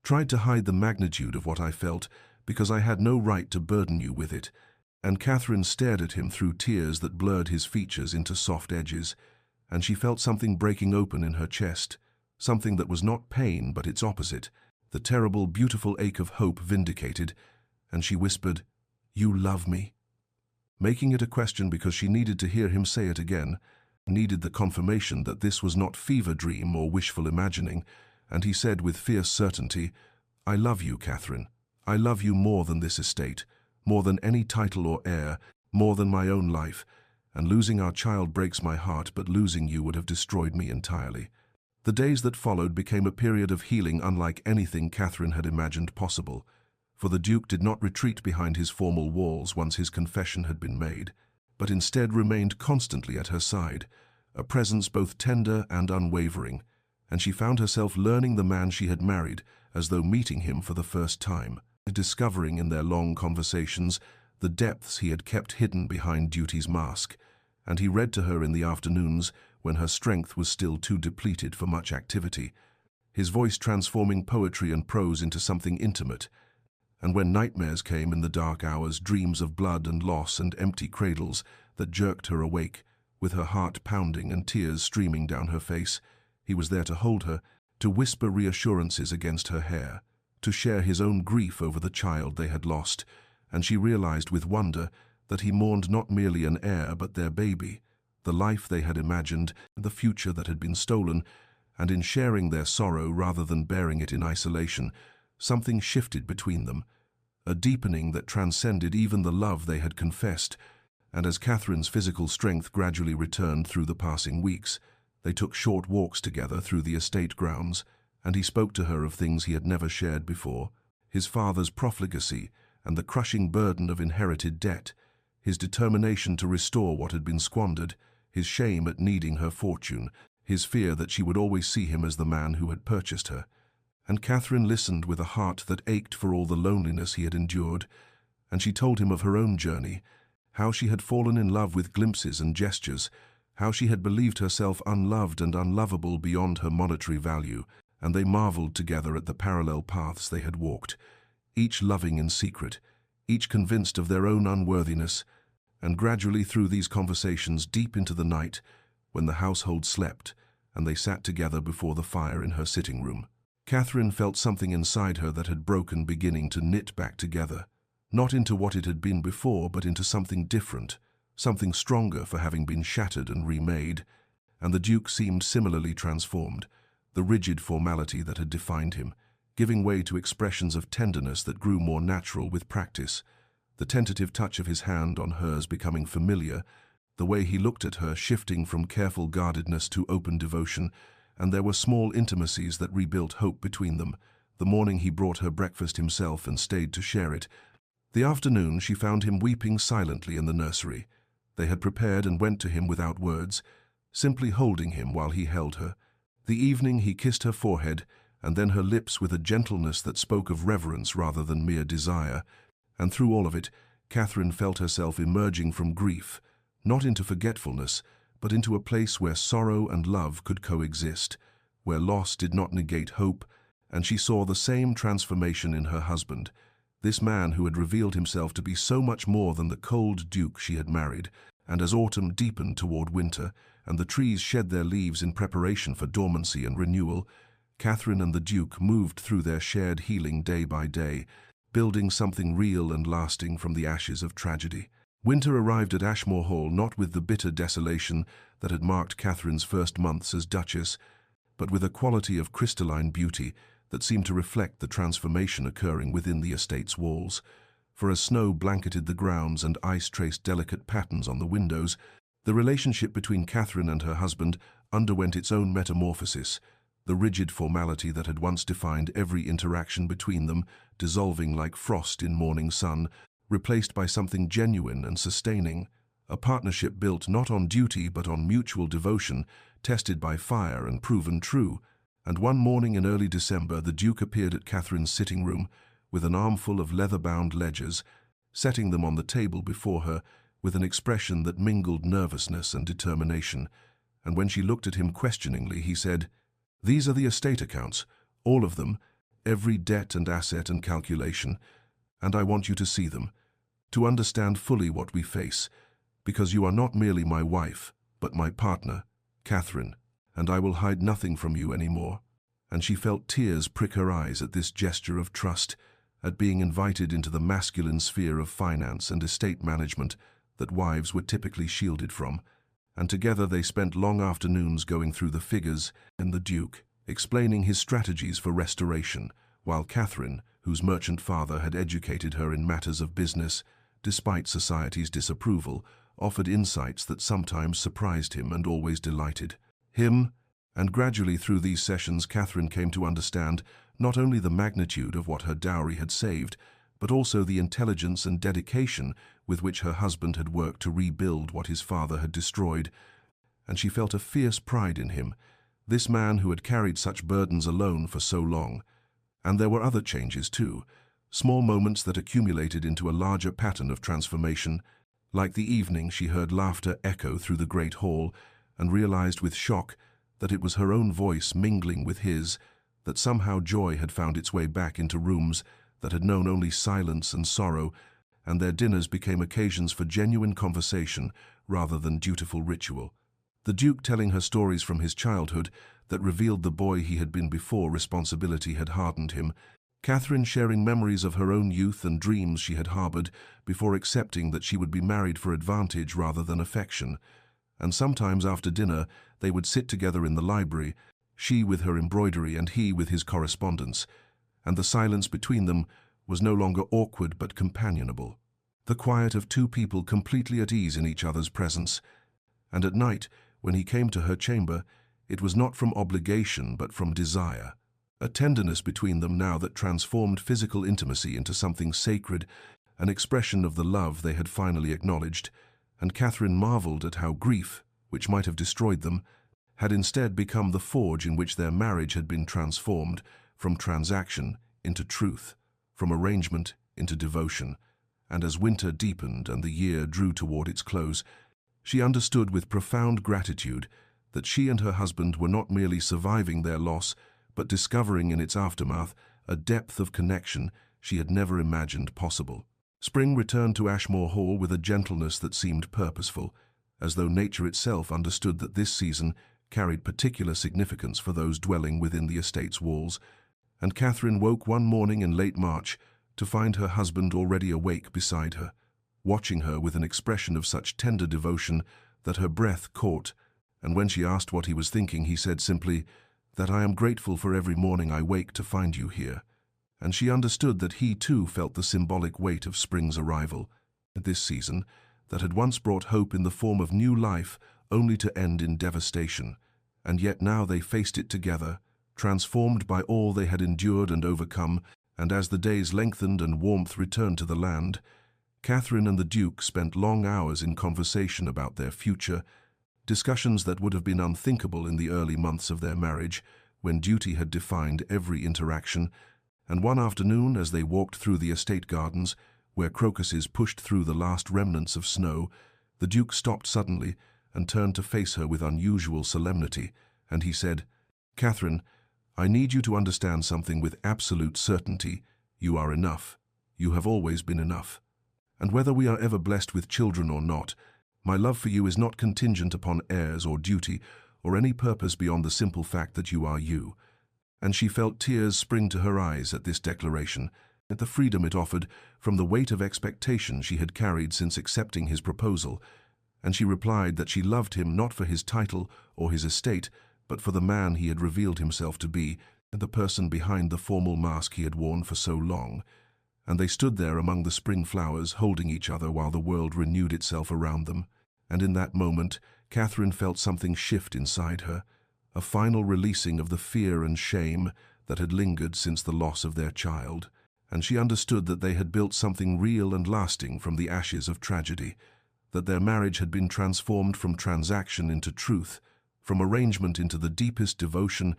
[SPEAKER 1] Tried to hide the magnitude of what I felt, because I had no right to burden you with it." And Catherine stared at him through tears that blurred his features into soft edges, and she felt something breaking open in her chest, something that was not pain but its opposite, the terrible, beautiful ache of hope vindicated, and she whispered, "You love me?" Making it a question because she needed to hear him say it again, needed the confirmation that this was not fever dream or wishful imagining, and he said with fierce certainty, "I love you, Catherine. I love you more than this estate, more than any title or heir, more than my own life, and losing our child breaks my heart, but losing you would have destroyed me entirely." The days that followed became a period of healing unlike anything Catherine had imagined possible, for the Duke did not retreat behind his formal walls once his confession had been made, but instead remained constantly at her side, a presence both tender and unwavering, and she found herself learning the man she had married as though meeting him for the first time, discovering in their long conversations the depths he had kept hidden behind duty's mask, and he read to her in the afternoons when her strength was still too depleted for much activity, his voice transforming poetry and prose into something intimate. And when nightmares came in the dark hours, dreams of blood and loss and empty cradles that jerked her awake, with her heart pounding and tears streaming down her face, he was there to hold her, to whisper reassurances against her hair, to share his own grief over the child they had lost, and she realized with wonder that he mourned not merely an heir but their baby, the life they had imagined, the future that had been stolen, and in sharing their sorrow rather than bearing it in isolation, something shifted between them, a deepening that transcended even the love they had confessed, and as Catherine's physical strength gradually returned through the passing weeks, they took short walks together through the estate grounds, and he spoke to her of things he had never shared before, his father's profligacy and the crushing burden of inherited debt, his determination to restore what had been squandered, his shame at needing her fortune, his fear that she would always see him as the man who had purchased her. And Catherine listened with a heart that ached for all the loneliness he had endured, and she told him of her own journey, how she had fallen in love with glimpses and gestures, how she had believed herself unloved and unlovable beyond her monetary value, and they marveled together at the parallel paths they had walked, each loving in secret, each convinced of their own unworthiness, and gradually through these conversations deep into the night, when the household slept, and they sat together before the fire in her sitting room, Catherine felt something inside her that had broken beginning to knit back together, not into what it had been before, but into something different, something stronger for having been shattered and remade, and the Duke seemed similarly transformed, the rigid formality that had defined him, giving way to expressions of tenderness that grew more natural with practice, the tentative touch of his hand on hers becoming familiar, the way he looked at her shifting from careful guardedness to open devotion, and there were small intimacies that rebuilt hope between them. The morning he brought her breakfast himself and stayed to share it. The afternoon she found him weeping silently in the nursery. They had prepared and went to him without words, simply holding him while he held her. The evening he kissed her forehead, and then her lips with a gentleness that spoke of reverence rather than mere desire. And through all of it, Catherine felt herself emerging from grief, not into forgetfulness, but into a place where sorrow and love could coexist, where loss did not negate hope, and she saw the same transformation in her husband, this man who had revealed himself to be so much more than the cold duke she had married. And as autumn deepened toward winter, and the trees shed their leaves in preparation for dormancy and renewal, Catherine and the Duke moved through their shared healing day by day, building something real and lasting from the ashes of tragedy. Winter arrived at Ashmore Hall not with the bitter desolation that had marked Catherine's first months as Duchess, but with a quality of crystalline beauty that seemed to reflect the transformation occurring within the estate's walls. For as snow blanketed the grounds and ice traced delicate patterns on the windows, the relationship between Catherine and her husband underwent its own metamorphosis, the rigid formality that had once defined every interaction between them dissolving like frost in morning sun, replaced by something genuine and sustaining, a partnership built not on duty but on mutual devotion, tested by fire and proven true. And one morning in early December, the Duke appeared at Catherine's sitting room with an armful of leather-bound ledgers, setting them on the table before her with an expression that mingled nervousness and determination. And when she looked at him questioningly, he said, "These are the estate accounts, all of them, every debt and asset and calculation, and I want you to see them, to understand fully what we face, because you are not merely my wife, but my partner, Catherine, and I will hide nothing from you anymore." And she felt tears prick her eyes at this gesture of trust, at being invited into the masculine sphere of finance and estate management that wives were typically shielded from. And together they spent long afternoons going through the figures, and the Duke explaining his strategies for restoration, while Catherine, whose merchant father had educated her in matters of business, despite society's disapproval, offered insights that sometimes surprised him and always delighted him. And gradually through these sessions Catherine came to understand not only the magnitude of what her dowry had saved, but also the intelligence and dedication with which her husband had worked to rebuild what his father had destroyed. And she felt a fierce pride in him, this man who had carried such burdens alone for so long. And there were other changes too, small moments that accumulated into a larger pattern of transformation. Like the evening she heard laughter echo through the great hall and realized with shock that it was her own voice mingling with his, that somehow joy had found its way back into rooms that had known only silence and sorrow, and their dinners became occasions for genuine conversation rather than dutiful ritual. The Duke telling her stories from his childhood that revealed the boy he had been before responsibility had hardened him, Catherine sharing memories of her own youth and dreams she had harbored before accepting that she would be married for advantage rather than affection. And sometimes after dinner they would sit together in the library, she with her embroidery and he with his correspondence, and the silence between them was no longer awkward but companionable, the quiet of two people completely at ease in each other's presence. And at night, when he came to her chamber, it was not from obligation but from desire, a tenderness between them now that transformed physical intimacy into something sacred, an expression of the love they had finally acknowledged. And Catherine marveled at how grief, which might have destroyed them, had instead become the forge in which their marriage had been transformed from transaction into truth, from arrangement into devotion. And as winter deepened and the year drew toward its close, she understood with profound gratitude that she and her husband were not merely surviving their loss, but discovering in its aftermath a depth of connection she had never imagined possible. Spring returned to Ashmore Hall with a gentleness that seemed purposeful, as though nature itself understood that this season carried particular significance for those dwelling within the estate's walls. And Catherine woke one morning in late March to find her husband already awake beside her, watching her with an expression of such tender devotion that her breath caught, and when she asked what he was thinking, he said simply, "That I am grateful for every morning I wake to find you here." And she understood that he too felt the symbolic weight of spring's arrival, this season that had once brought hope in the form of new life only to end in devastation. And yet now they faced it together, transformed by all they had endured and overcome, and as the days lengthened and warmth returned to the land, Catherine and the Duke spent long hours in conversation about their future, discussions that would have been unthinkable in the early months of their marriage, when duty had defined every interaction. And one afternoon, as they walked through the estate gardens, where crocuses pushed through the last remnants of snow, the Duke stopped suddenly and turned to face her with unusual solemnity, and he said, "Catherine, I need you to understand something with absolute certainty. You are enough. You have always been enough. And whether we are ever blessed with children or not, my love for you is not contingent upon heirs or duty or any purpose beyond the simple fact that you are you." And she felt tears spring to her eyes at this declaration, at the freedom it offered from the weight of expectation she had carried since accepting his proposal, and she replied that she loved him not for his title or his estate, but for the man he had revealed himself to be, and the person behind the formal mask he had worn for so long. And they stood there among the spring flowers, holding each other while the world renewed itself around them. And in that moment, Catherine felt something shift inside her, a final releasing of the fear and shame that had lingered since the loss of their child, and she understood that they had built something real and lasting from the ashes of tragedy, that their marriage had been transformed from transaction into truth, from arrangement into the deepest devotion.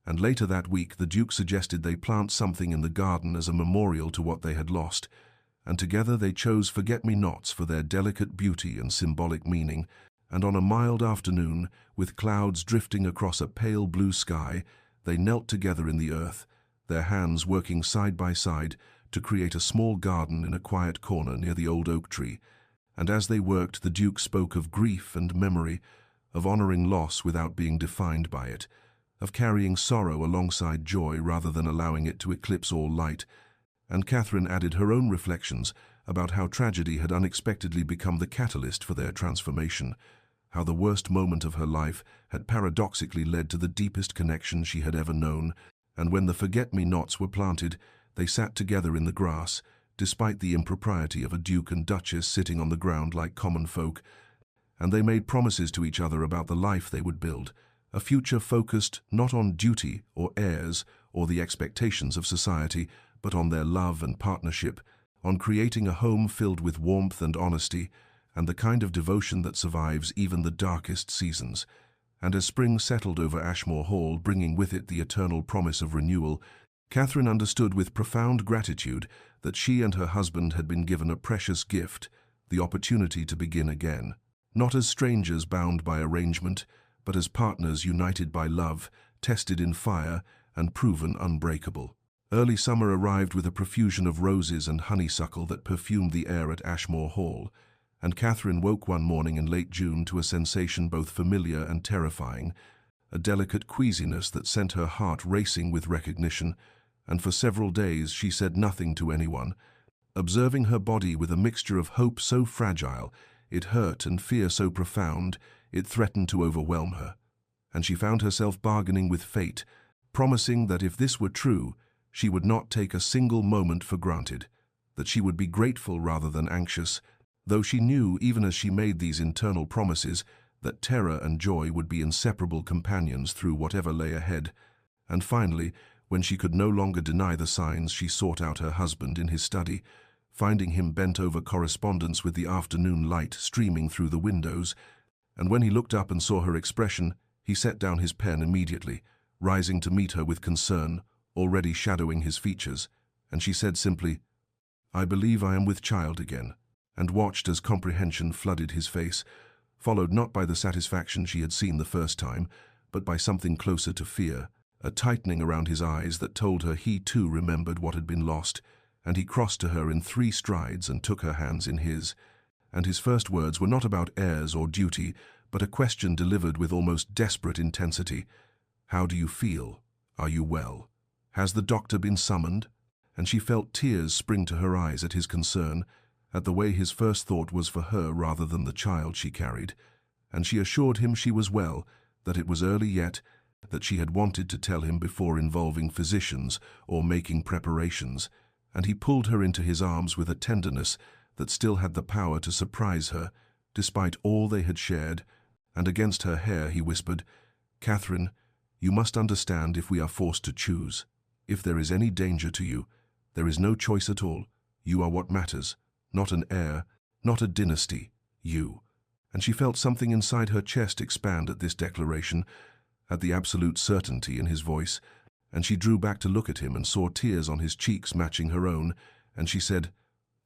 [SPEAKER 1] And later that week the Duke suggested they plant something in the garden as a memorial to what they had lost, and together they chose forget-me-nots for their delicate beauty and symbolic meaning. And on a mild afternoon, with clouds drifting across a pale blue sky, they knelt together in the earth, their hands working side by side to create a small garden in a quiet corner near the old oak tree. And as they worked, the Duke spoke of grief and memory, of honoring loss without being defined by it, of carrying sorrow alongside joy rather than allowing it to eclipse all light. And Catherine added her own reflections about how tragedy had unexpectedly become the catalyst for their transformation, how the worst moment of her life had paradoxically led to the deepest connection she had ever known. And when the forget-me-nots were planted, they sat together in the grass, despite the impropriety of a duke and duchess sitting on the ground like common folk, and they made promises to each other about the life they would build, a future focused not on duty or heirs or the expectations of society, but on their love and partnership, on creating a home filled with warmth and honesty, and the kind of devotion that survives even the darkest seasons. And as spring settled over Ashmore Hall, bringing with it the eternal promise of renewal, Catherine understood with profound gratitude that she and her husband had been given a precious gift, the opportunity to begin again, not as strangers bound by arrangement, but as partners united by love, tested in fire, and proven unbreakable. Early summer arrived with a profusion of roses and honeysuckle that perfumed the air at Ashmore Hall, and Catherine woke one morning in late June to a sensation both familiar and terrifying, a delicate queasiness that sent her heart racing with recognition, and for several days she said nothing to anyone, observing her body with a mixture of hope so fragile, it hurt, and fear so profound, it threatened to overwhelm her. And she found herself bargaining with fate, promising that if this were true, she would not take a single moment for granted, that she would be grateful rather than anxious, though she knew, even as she made these internal promises, that terror and joy would be inseparable companions through whatever lay ahead. And finally, when she could no longer deny the signs, she sought out her husband in his study, finding him bent over correspondence with the afternoon light streaming through the windows. And when he looked up and saw her expression, he set down his pen immediately, rising to meet her with concern, already shadowing his features, and she said simply, "I believe I am with child again," and watched as comprehension flooded his face, followed not by the satisfaction she had seen the first time, but by something closer to fear, a tightening around his eyes that told her he too remembered what had been lost. And he crossed to her in 3 strides and took her hands in his. And his first words were not about heirs or duty, but a question delivered with almost desperate intensity. "How do you feel? Are you well? Has the doctor been summoned?" And she felt tears spring to her eyes at his concern, at the way his first thought was for her rather than the child she carried. And she assured him she was well, that it was early yet, that she had wanted to tell him before involving physicians or making preparations. And he pulled her into his arms with a tenderness that still had the power to surprise her, despite all they had shared, and against her hair he whispered, "Catherine, you must understand if we are forced to choose. If there is any danger to you, there is no choice at all. You are what matters, not an heir, not a dynasty, you." And she felt something inside her chest expand at this declaration, at the absolute certainty in his voice, and she drew back to look at him and saw tears on his cheeks matching her own, and she said,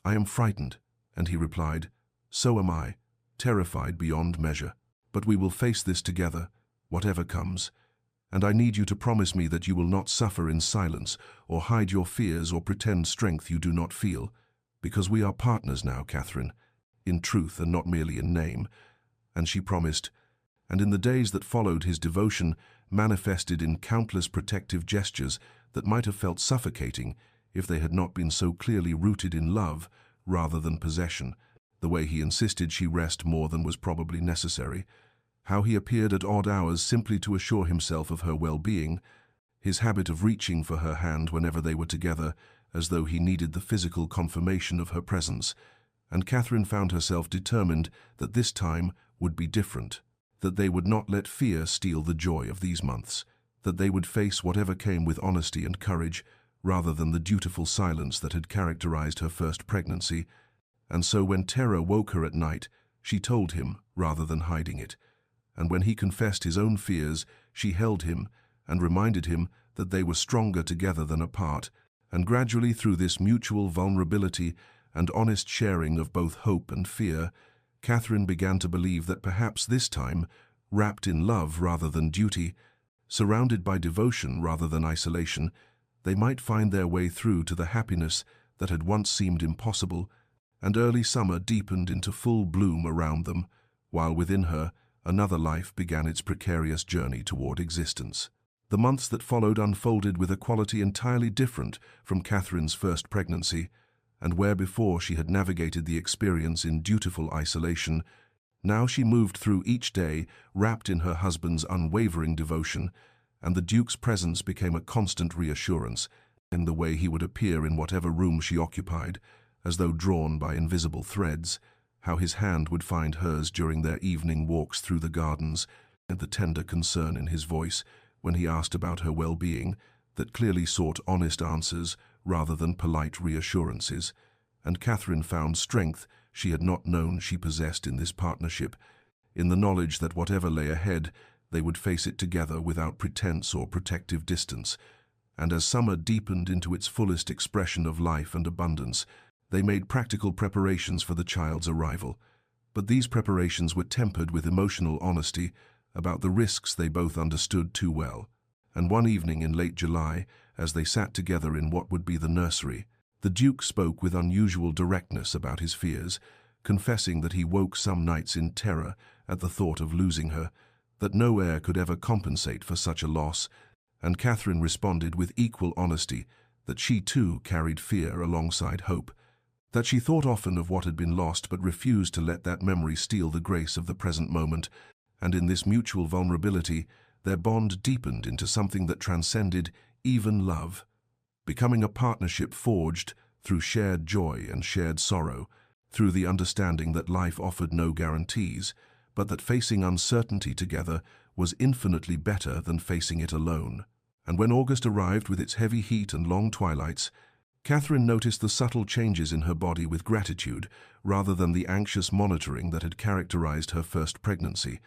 [SPEAKER 1] "I am frightened," and he replied, "So am I, terrified beyond measure. But we will face this together, whatever comes. And I need you to promise me that you will not suffer in silence or hide your fears or pretend strength you do not feel, because we are partners now, Catherine, in truth and not merely in name." And she promised, and in the days that followed his devotion manifested in countless protective gestures that might have felt suffocating if they had not been so clearly rooted in love rather than possession, the way he insisted she rest more than was probably necessary, how he appeared at odd hours simply to assure himself of her well-being, his habit of reaching for her hand whenever they were together as though he needed the physical confirmation of her presence, and Catherine found herself determined that this time would be different, that they would not let fear steal the joy of these months, that they would face whatever came with honesty and courage rather than the dutiful silence that had characterized her first pregnancy. And so when terror woke her at night, she told him rather than hiding it. And when he confessed his own fears, she held him and reminded him that they were stronger together than apart, and gradually through this mutual vulnerability and honest sharing of both hope and fear, Catherine began to believe that perhaps this time, wrapped in love rather than duty, surrounded by devotion rather than isolation, they might find their way through to the happiness that had once seemed impossible, and early summer deepened into full bloom around them, while within her another life began its precarious journey toward existence. The months that followed unfolded with a quality entirely different from Catherine's first pregnancy, and where before she had navigated the experience in dutiful isolation, now she moved through each day wrapped in her husband's unwavering devotion, and the Duke's presence became a constant reassurance in the way he would appear in whatever room she occupied, as though drawn by invisible threads, how his hand would find hers during their evening walks through the gardens, and the tender concern in his voice when he asked about her well-being that clearly sought honest answers rather than polite reassurances, and Catherine found strength she had not known she possessed in this partnership, in the knowledge that whatever lay ahead, they would face it together without pretense or protective distance. And as summer deepened into its fullest expression of life and abundance, they made practical preparations for the child's arrival. But these preparations were tempered with emotional honesty about the risks they both understood too well. And one evening in late July, as they sat together in what would be the nursery, the Duke spoke with unusual directness about his fears, confessing that he woke some nights in terror at the thought of losing her, that no heir could ever compensate for such a loss, and Catherine responded with equal honesty that she too carried fear alongside hope, that she thought often of what had been lost but refused to let that memory steal the grace of the present moment, and in this mutual vulnerability their bond deepened into something that transcended even love, becoming a partnership forged through shared joy and shared sorrow, through the understanding that life offered no guarantees, but that facing uncertainty together was infinitely better than facing it alone. And when August arrived with its heavy heat and long twilights, Catherine noticed the subtle changes in her body with gratitude rather than the anxious monitoring that had characterized her first pregnancy,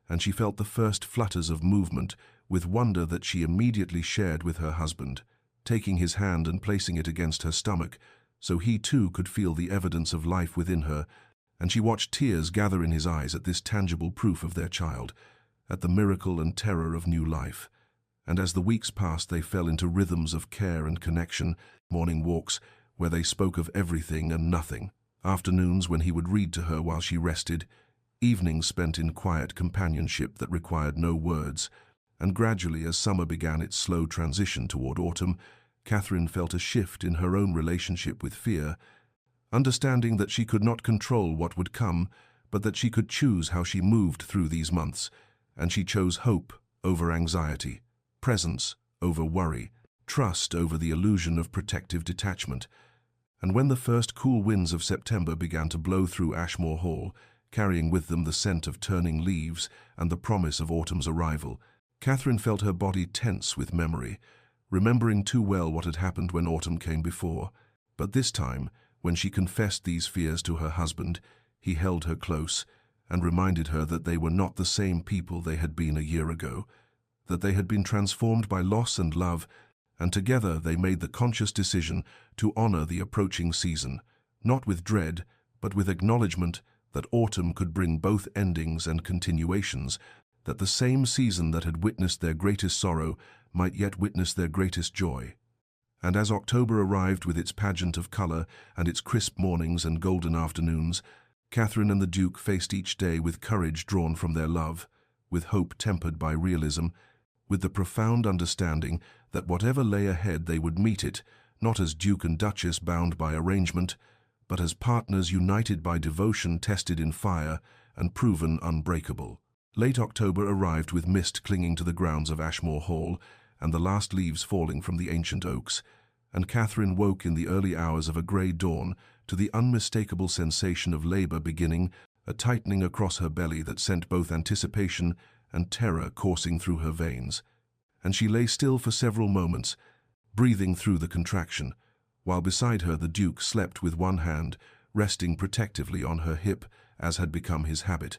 [SPEAKER 1] and she felt the first flutters of movement with wonder that she immediately shared with her husband, taking his hand and placing it against her stomach so he too could feel the evidence of life within her, and she watched tears gather in his eyes at this tangible proof of their child, at the miracle and terror of new life. And as the weeks passed, they fell into rhythms of care and connection, morning walks where they spoke of everything and nothing, afternoons when he would read to her while she rested, evenings spent in quiet companionship that required no words, and gradually as summer began its slow transition toward autumn, Catherine felt a shift in her own relationship with fear, understanding that she could not control what would come, but that she could choose how she moved through these months, and she chose hope over anxiety, presence over worry, trust over the illusion of protective detachment. And when the first cool winds of September began to blow through Ashmore Hall, carrying with them the scent of turning leaves and the promise of autumn's arrival, Catherine felt her body tense with memory, remembering too well what had happened when autumn came before. But this time, when she confessed these fears to her husband, he held her close and reminded her that they were not the same people they had been a year ago, that they had been transformed by loss and love, and together they made the conscious decision to honor the approaching season, not with dread, but with acknowledgement that autumn could bring both endings and continuations, that the same season that had witnessed their greatest sorrow might yet witness their greatest joy. And as October arrived with its pageant of color and its crisp mornings and golden afternoons, Catherine and the Duke faced each day with courage drawn from their love, with hope tempered by realism, with the profound understanding that whatever lay ahead they would meet it, not as Duke and Duchess bound by arrangement, but as partners united by devotion tested in fire and proven unbreakable. Late October arrived with mist clinging to the grounds of Ashmore Hall and the last leaves falling from the ancient oaks, and Catherine woke in the early hours of a grey dawn to the unmistakable sensation of labor beginning, a tightening across her belly that sent both anticipation and terror coursing through her veins. And she lay still for several moments, breathing through the contraction, while beside her the Duke slept with one hand resting protectively on her hip, as had become his habit,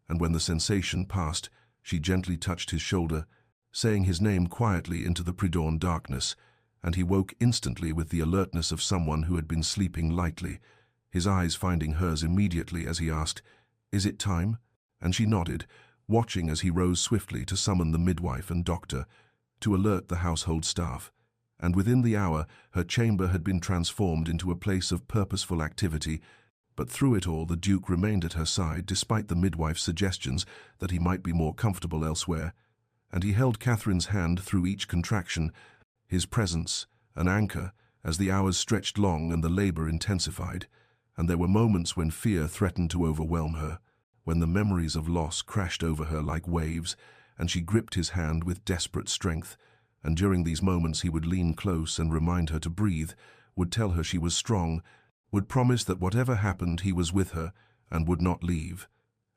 [SPEAKER 1] and when the sensation passed, she gently touched his shoulder, saying his name quietly into the pre-dawn darkness, and he woke instantly with the alertness of someone who had been sleeping lightly, his eyes finding hers immediately as he asked, "Is it time?" And she nodded, watching as he rose swiftly to summon the midwife and doctor, to alert the household staff. And within the hour, her chamber had been transformed into a place of purposeful activity, but through it all the Duke remained at her side despite the midwife's suggestions that he might be more comfortable elsewhere, and he held Catherine's hand through each contraction, his presence an anchor as the hours stretched long and the labor intensified, and there were moments when fear threatened to overwhelm her, when the memories of loss crashed over her like waves, and she gripped his hand with desperate strength, and during these moments he would lean close and remind her to breathe, would tell her she was strong, would promise that whatever happened he was with her and would not leave.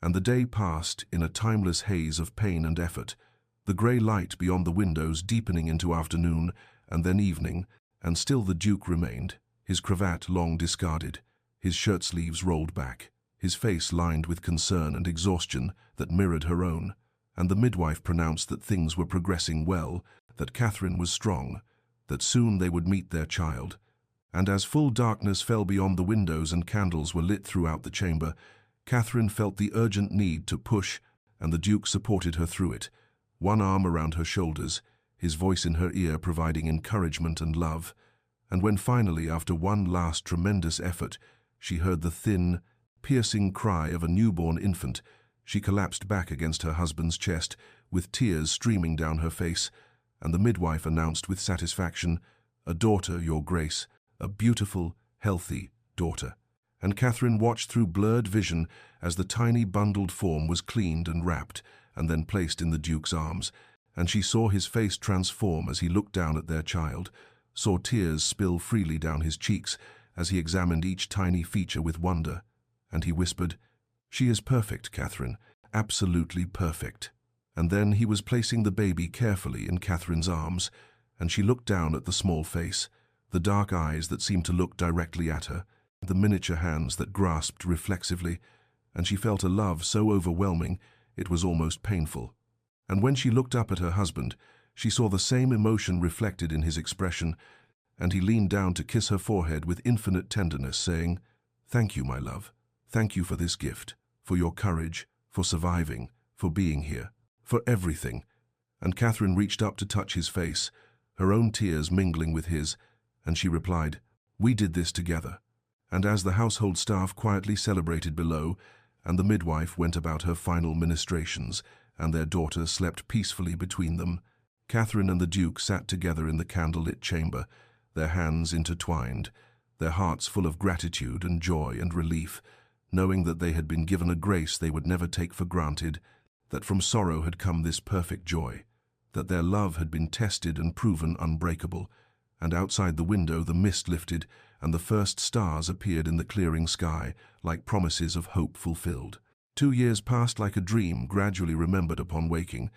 [SPEAKER 1] And the day passed in a timeless haze of pain and effort, the grey light beyond the windows deepening into afternoon and then evening, and still the Duke remained, his cravat long discarded, his shirt sleeves rolled back, his face lined with concern and exhaustion that mirrored her own, and the midwife pronounced that things were progressing well, that Catherine was strong, that soon they would meet their child. And as full darkness fell beyond the windows and candles were lit throughout the chamber, Catherine felt the urgent need to push, and the Duke supported her through it, one arm around her shoulders, his voice in her ear providing encouragement and love. And when finally, after one last tremendous effort, she heard the thin, piercing cry of a newborn infant, she collapsed back against her husband's chest, with tears streaming down her face, and the midwife announced with satisfaction, "A daughter, Your Grace, a beautiful, healthy daughter." And Catherine watched through blurred vision as the tiny bundled form was cleaned and wrapped, and then placed in the Duke's arms, and she saw his face transform as he looked down at their child, saw tears spill freely down his cheeks as he examined each tiny feature with wonder, and he whispered, "She is perfect, Catherine, absolutely perfect." And then he was placing the baby carefully in Catherine's arms, and she looked down at the small face, the dark eyes that seemed to look directly at her, the miniature hands that grasped reflexively, and she felt a love so overwhelming it was almost painful. And when she looked up at her husband, she saw the same emotion reflected in his expression, and he leaned down to kiss her forehead with infinite tenderness, saying, "Thank you, my love. Thank you for this gift, for your courage, for surviving, for being here, for everything." And Catherine reached up to touch his face, her own tears mingling with his, and she replied, "We did this together." And as the household staff quietly celebrated below, and the midwife went about her final ministrations, and their daughter slept peacefully between them, Catherine and the Duke sat together in the candlelit chamber, their hands intertwined, their hearts full of gratitude and joy and relief, knowing that they had been given a grace they would never take for granted, that from sorrow had come this perfect joy, that their love had been tested and proven unbreakable, and outside the window the mist lifted and the first stars appeared in the clearing sky like promises of hope fulfilled. 2 years passed like a dream gradually remembered upon waking,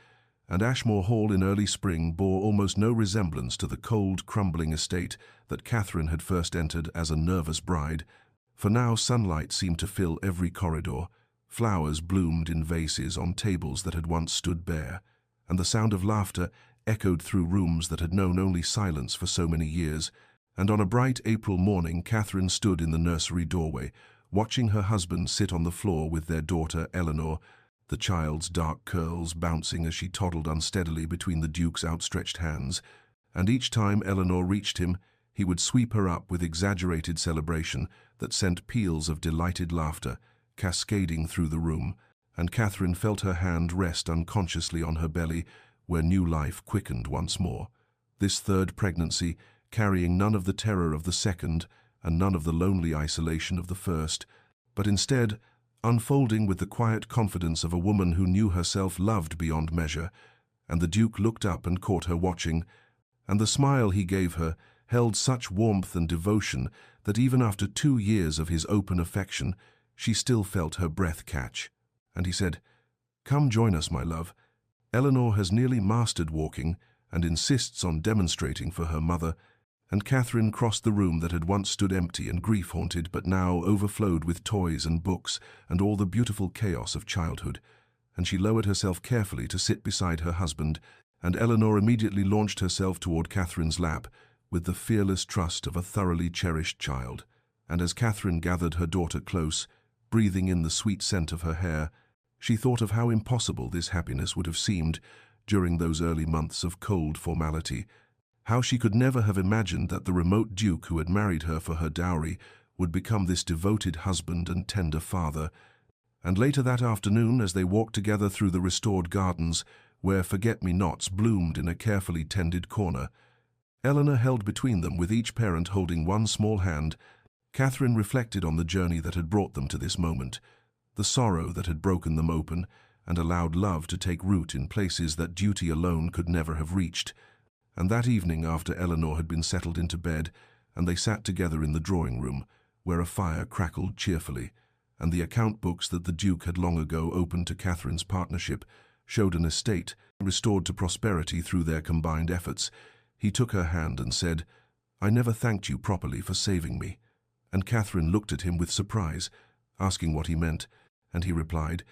[SPEAKER 1] and Ashmore Hall in early spring bore almost no resemblance to the cold, crumbling estate that Catherine had first entered as a nervous bride, for now sunlight seemed to fill every corridor, flowers bloomed in vases on tables that had once stood bare, and the sound of laughter echoed through rooms that had known only silence for so many years. And on a bright April morning, Catherine stood in the nursery doorway, watching her husband sit on the floor with their daughter Eleanor, the child's dark curls bouncing as she toddled unsteadily between the Duke's outstretched hands. And each time Eleanor reached him, he would sweep her up with exaggerated celebration that sent peals of delighted laughter cascading through the room, and Catherine felt her hand rest unconsciously on her belly, where new life quickened once more. This third pregnancy, carrying none of the terror of the second and none of the lonely isolation of the first, but instead unfolding with the quiet confidence of a woman who knew herself loved beyond measure. And the Duke looked up and caught her watching, and the smile he gave her held such warmth and devotion that even after 2 years of his open affection, she still felt her breath catch. And he said, "Come join us, my love. Eleanor has nearly mastered walking and insists on demonstrating for her mother." And Catherine crossed the room that had once stood empty and grief-haunted, but now overflowed with toys and books and all the beautiful chaos of childhood. And she lowered herself carefully to sit beside her husband, and Eleanor immediately launched herself toward Catherine's lap with the fearless trust of a thoroughly cherished child. And as Catherine gathered her daughter close, breathing in the sweet scent of her hair, she thought of how impossible this happiness would have seemed during those early months of cold formality, how she could never have imagined that the remote Duke who had married her for her dowry would become this devoted husband and tender father. And later that afternoon, as they walked together through the restored gardens, where forget-me-nots bloomed in a carefully tended corner, Eleanor held between them, with each parent holding one small hand. Catherine reflected on the journey that had brought them to this moment, the sorrow that had broken them open and allowed love to take root in places that duty alone could never have reached. And that evening, after Eleanor had been settled into bed, and they sat together in the drawing-room, where a fire crackled cheerfully, and the account books that the Duke had long ago opened to Catherine's partnership showed an estate restored to prosperity through their combined efforts, he took her hand and said, "I never thanked you properly for saving me." And Catherine looked at him with surprise, asking what he meant, and he replied,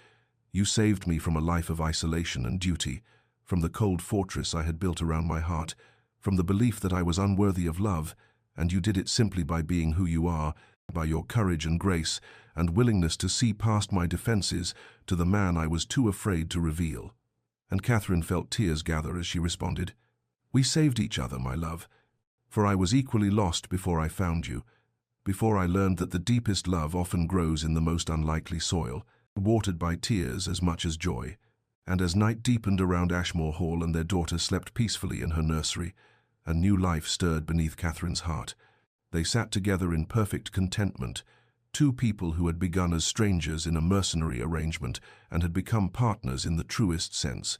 [SPEAKER 1] "You saved me from a life of isolation and duty, from the cold fortress I had built around my heart, from the belief that I was unworthy of love, and you did it simply by being who you are, by your courage and grace, and willingness to see past my defenses to the man I was too afraid to reveal." And Catherine felt tears gather as she responded, "We saved each other, my love, for I was equally lost before I found you, before I learned that the deepest love often grows in the most unlikely soil, watered by tears as much as joy." And as night deepened around Ashmore Hall and their daughter slept peacefully in her nursery, a new life stirred beneath Catherine's heart. They sat together in perfect contentment, two people who had begun as strangers in a mercenary arrangement and had become partners in the truest sense,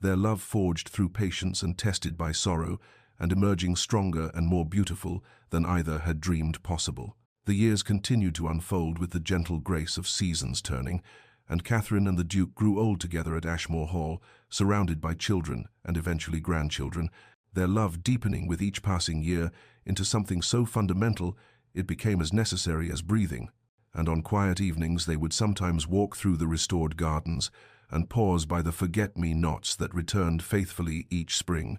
[SPEAKER 1] their love forged through patience and tested by sorrow, and emerging stronger and more beautiful than either had dreamed possible. The years continued to unfold with the gentle grace of seasons turning, and Catherine and the Duke grew old together at Ashmore Hall, surrounded by children and eventually grandchildren, their love deepening with each passing year into something so fundamental it became as necessary as breathing. And on quiet evenings they would sometimes walk through the restored gardens and pause by the forget-me-nots that returned faithfully each spring,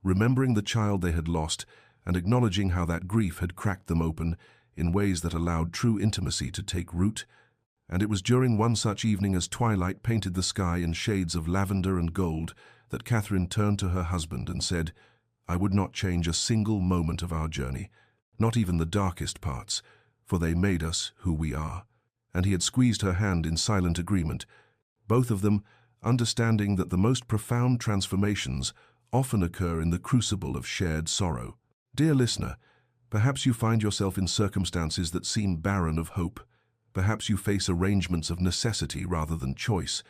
[SPEAKER 1] remembering the child they had lost and acknowledging how that grief had cracked them open in ways that allowed true intimacy to take root. And it was during one such evening, as twilight painted the sky in shades of lavender and gold, that Catherine turned to her husband and said, "I would not change a single moment of our journey, not even the darkest parts, for they made us who we are." And he had squeezed her hand in silent agreement, both of them understanding that the most profound transformations often occur in the crucible of shared sorrow. Dear listener, perhaps you find yourself in circumstances that seem barren of hope. Perhaps you face arrangements of necessity rather than choice.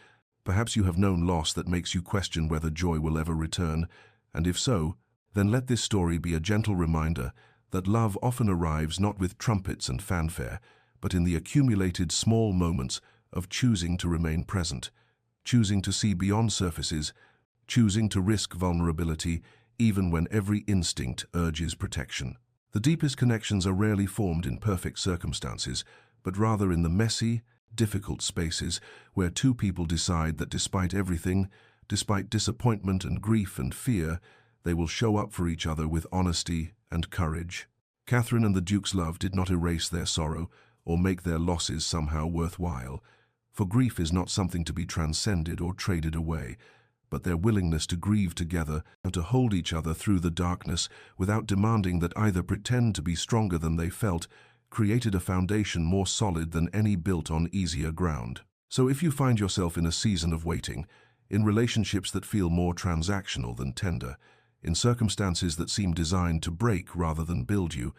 [SPEAKER 1] Perhaps you have known loss that makes you question whether joy will ever return. And if so, then let this story be a gentle reminder that love often arrives not with trumpets and fanfare, but in the accumulated small moments of choosing to remain present, choosing to see beyond surfaces, choosing to risk vulnerability even when every instinct urges protection. The deepest connections are rarely formed in perfect circumstances, but rather in the messy, difficult spaces where two people decide that despite everything, despite disappointment and grief and fear, they will show up for each other with honesty and courage. Catherine and the Duke's love did not erase their sorrow or make their losses somehow worthwhile, for grief is not something to be transcended or traded away, but their willingness to grieve together and to hold each other through the darkness without demanding that either pretend to be stronger than they felt created a foundation more solid than any built on easier ground. So if you find yourself in a season of waiting, in relationships that feel more transactional than tender, in circumstances that seem designed to break rather than build you,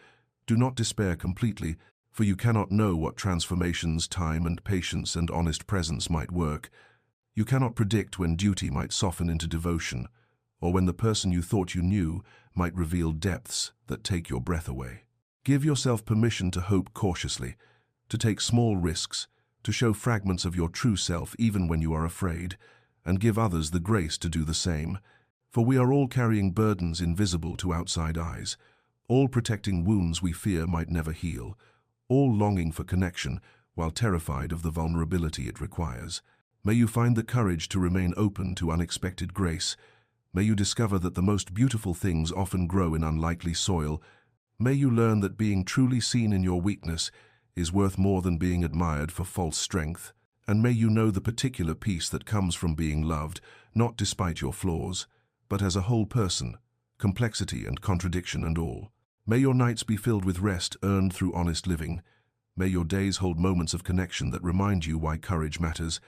[SPEAKER 1] do not despair completely, for you cannot know what transformations time and patience and honest presence might work. You cannot predict when duty might soften into devotion, or when the person you thought you knew might reveal depths that take your breath away. Give yourself permission to hope cautiously, to take small risks, to show fragments of your true self even when you are afraid, and give others the grace to do the same. For we are all carrying burdens invisible to outside eyes, all protecting wounds we fear might never heal, all longing for connection while terrified of the vulnerability it requires. May you find the courage to remain open to unexpected grace. May you discover that the most beautiful things often grow in unlikely soil. May you learn that being truly seen in your weakness is worth more than being admired for false strength. And may you know the particular peace that comes from being loved, not despite your flaws, but as a whole person, complexity and contradiction and all. May your nights be filled with rest earned through honest living. May your days hold moments of connection that remind you why courage matters.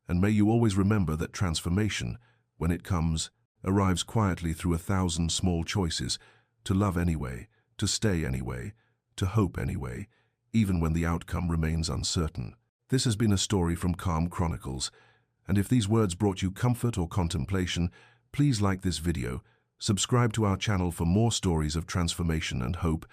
[SPEAKER 1] And may you always remember that transformation, when it comes, arrives quietly through 1,000 small choices, to love anyway, to stay anyway, to hope anyway, even when the outcome remains uncertain. This has been a story from Calm Chronicles, and if these words brought you comfort or contemplation, please like this video, subscribe to our channel for more stories of transformation and hope,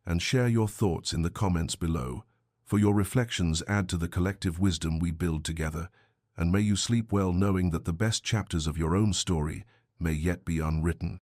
[SPEAKER 1] and share your thoughts in the comments below. For your reflections add to the collective wisdom we build together, and may you sleep well knowing that the best chapters of your own story may yet be unwritten.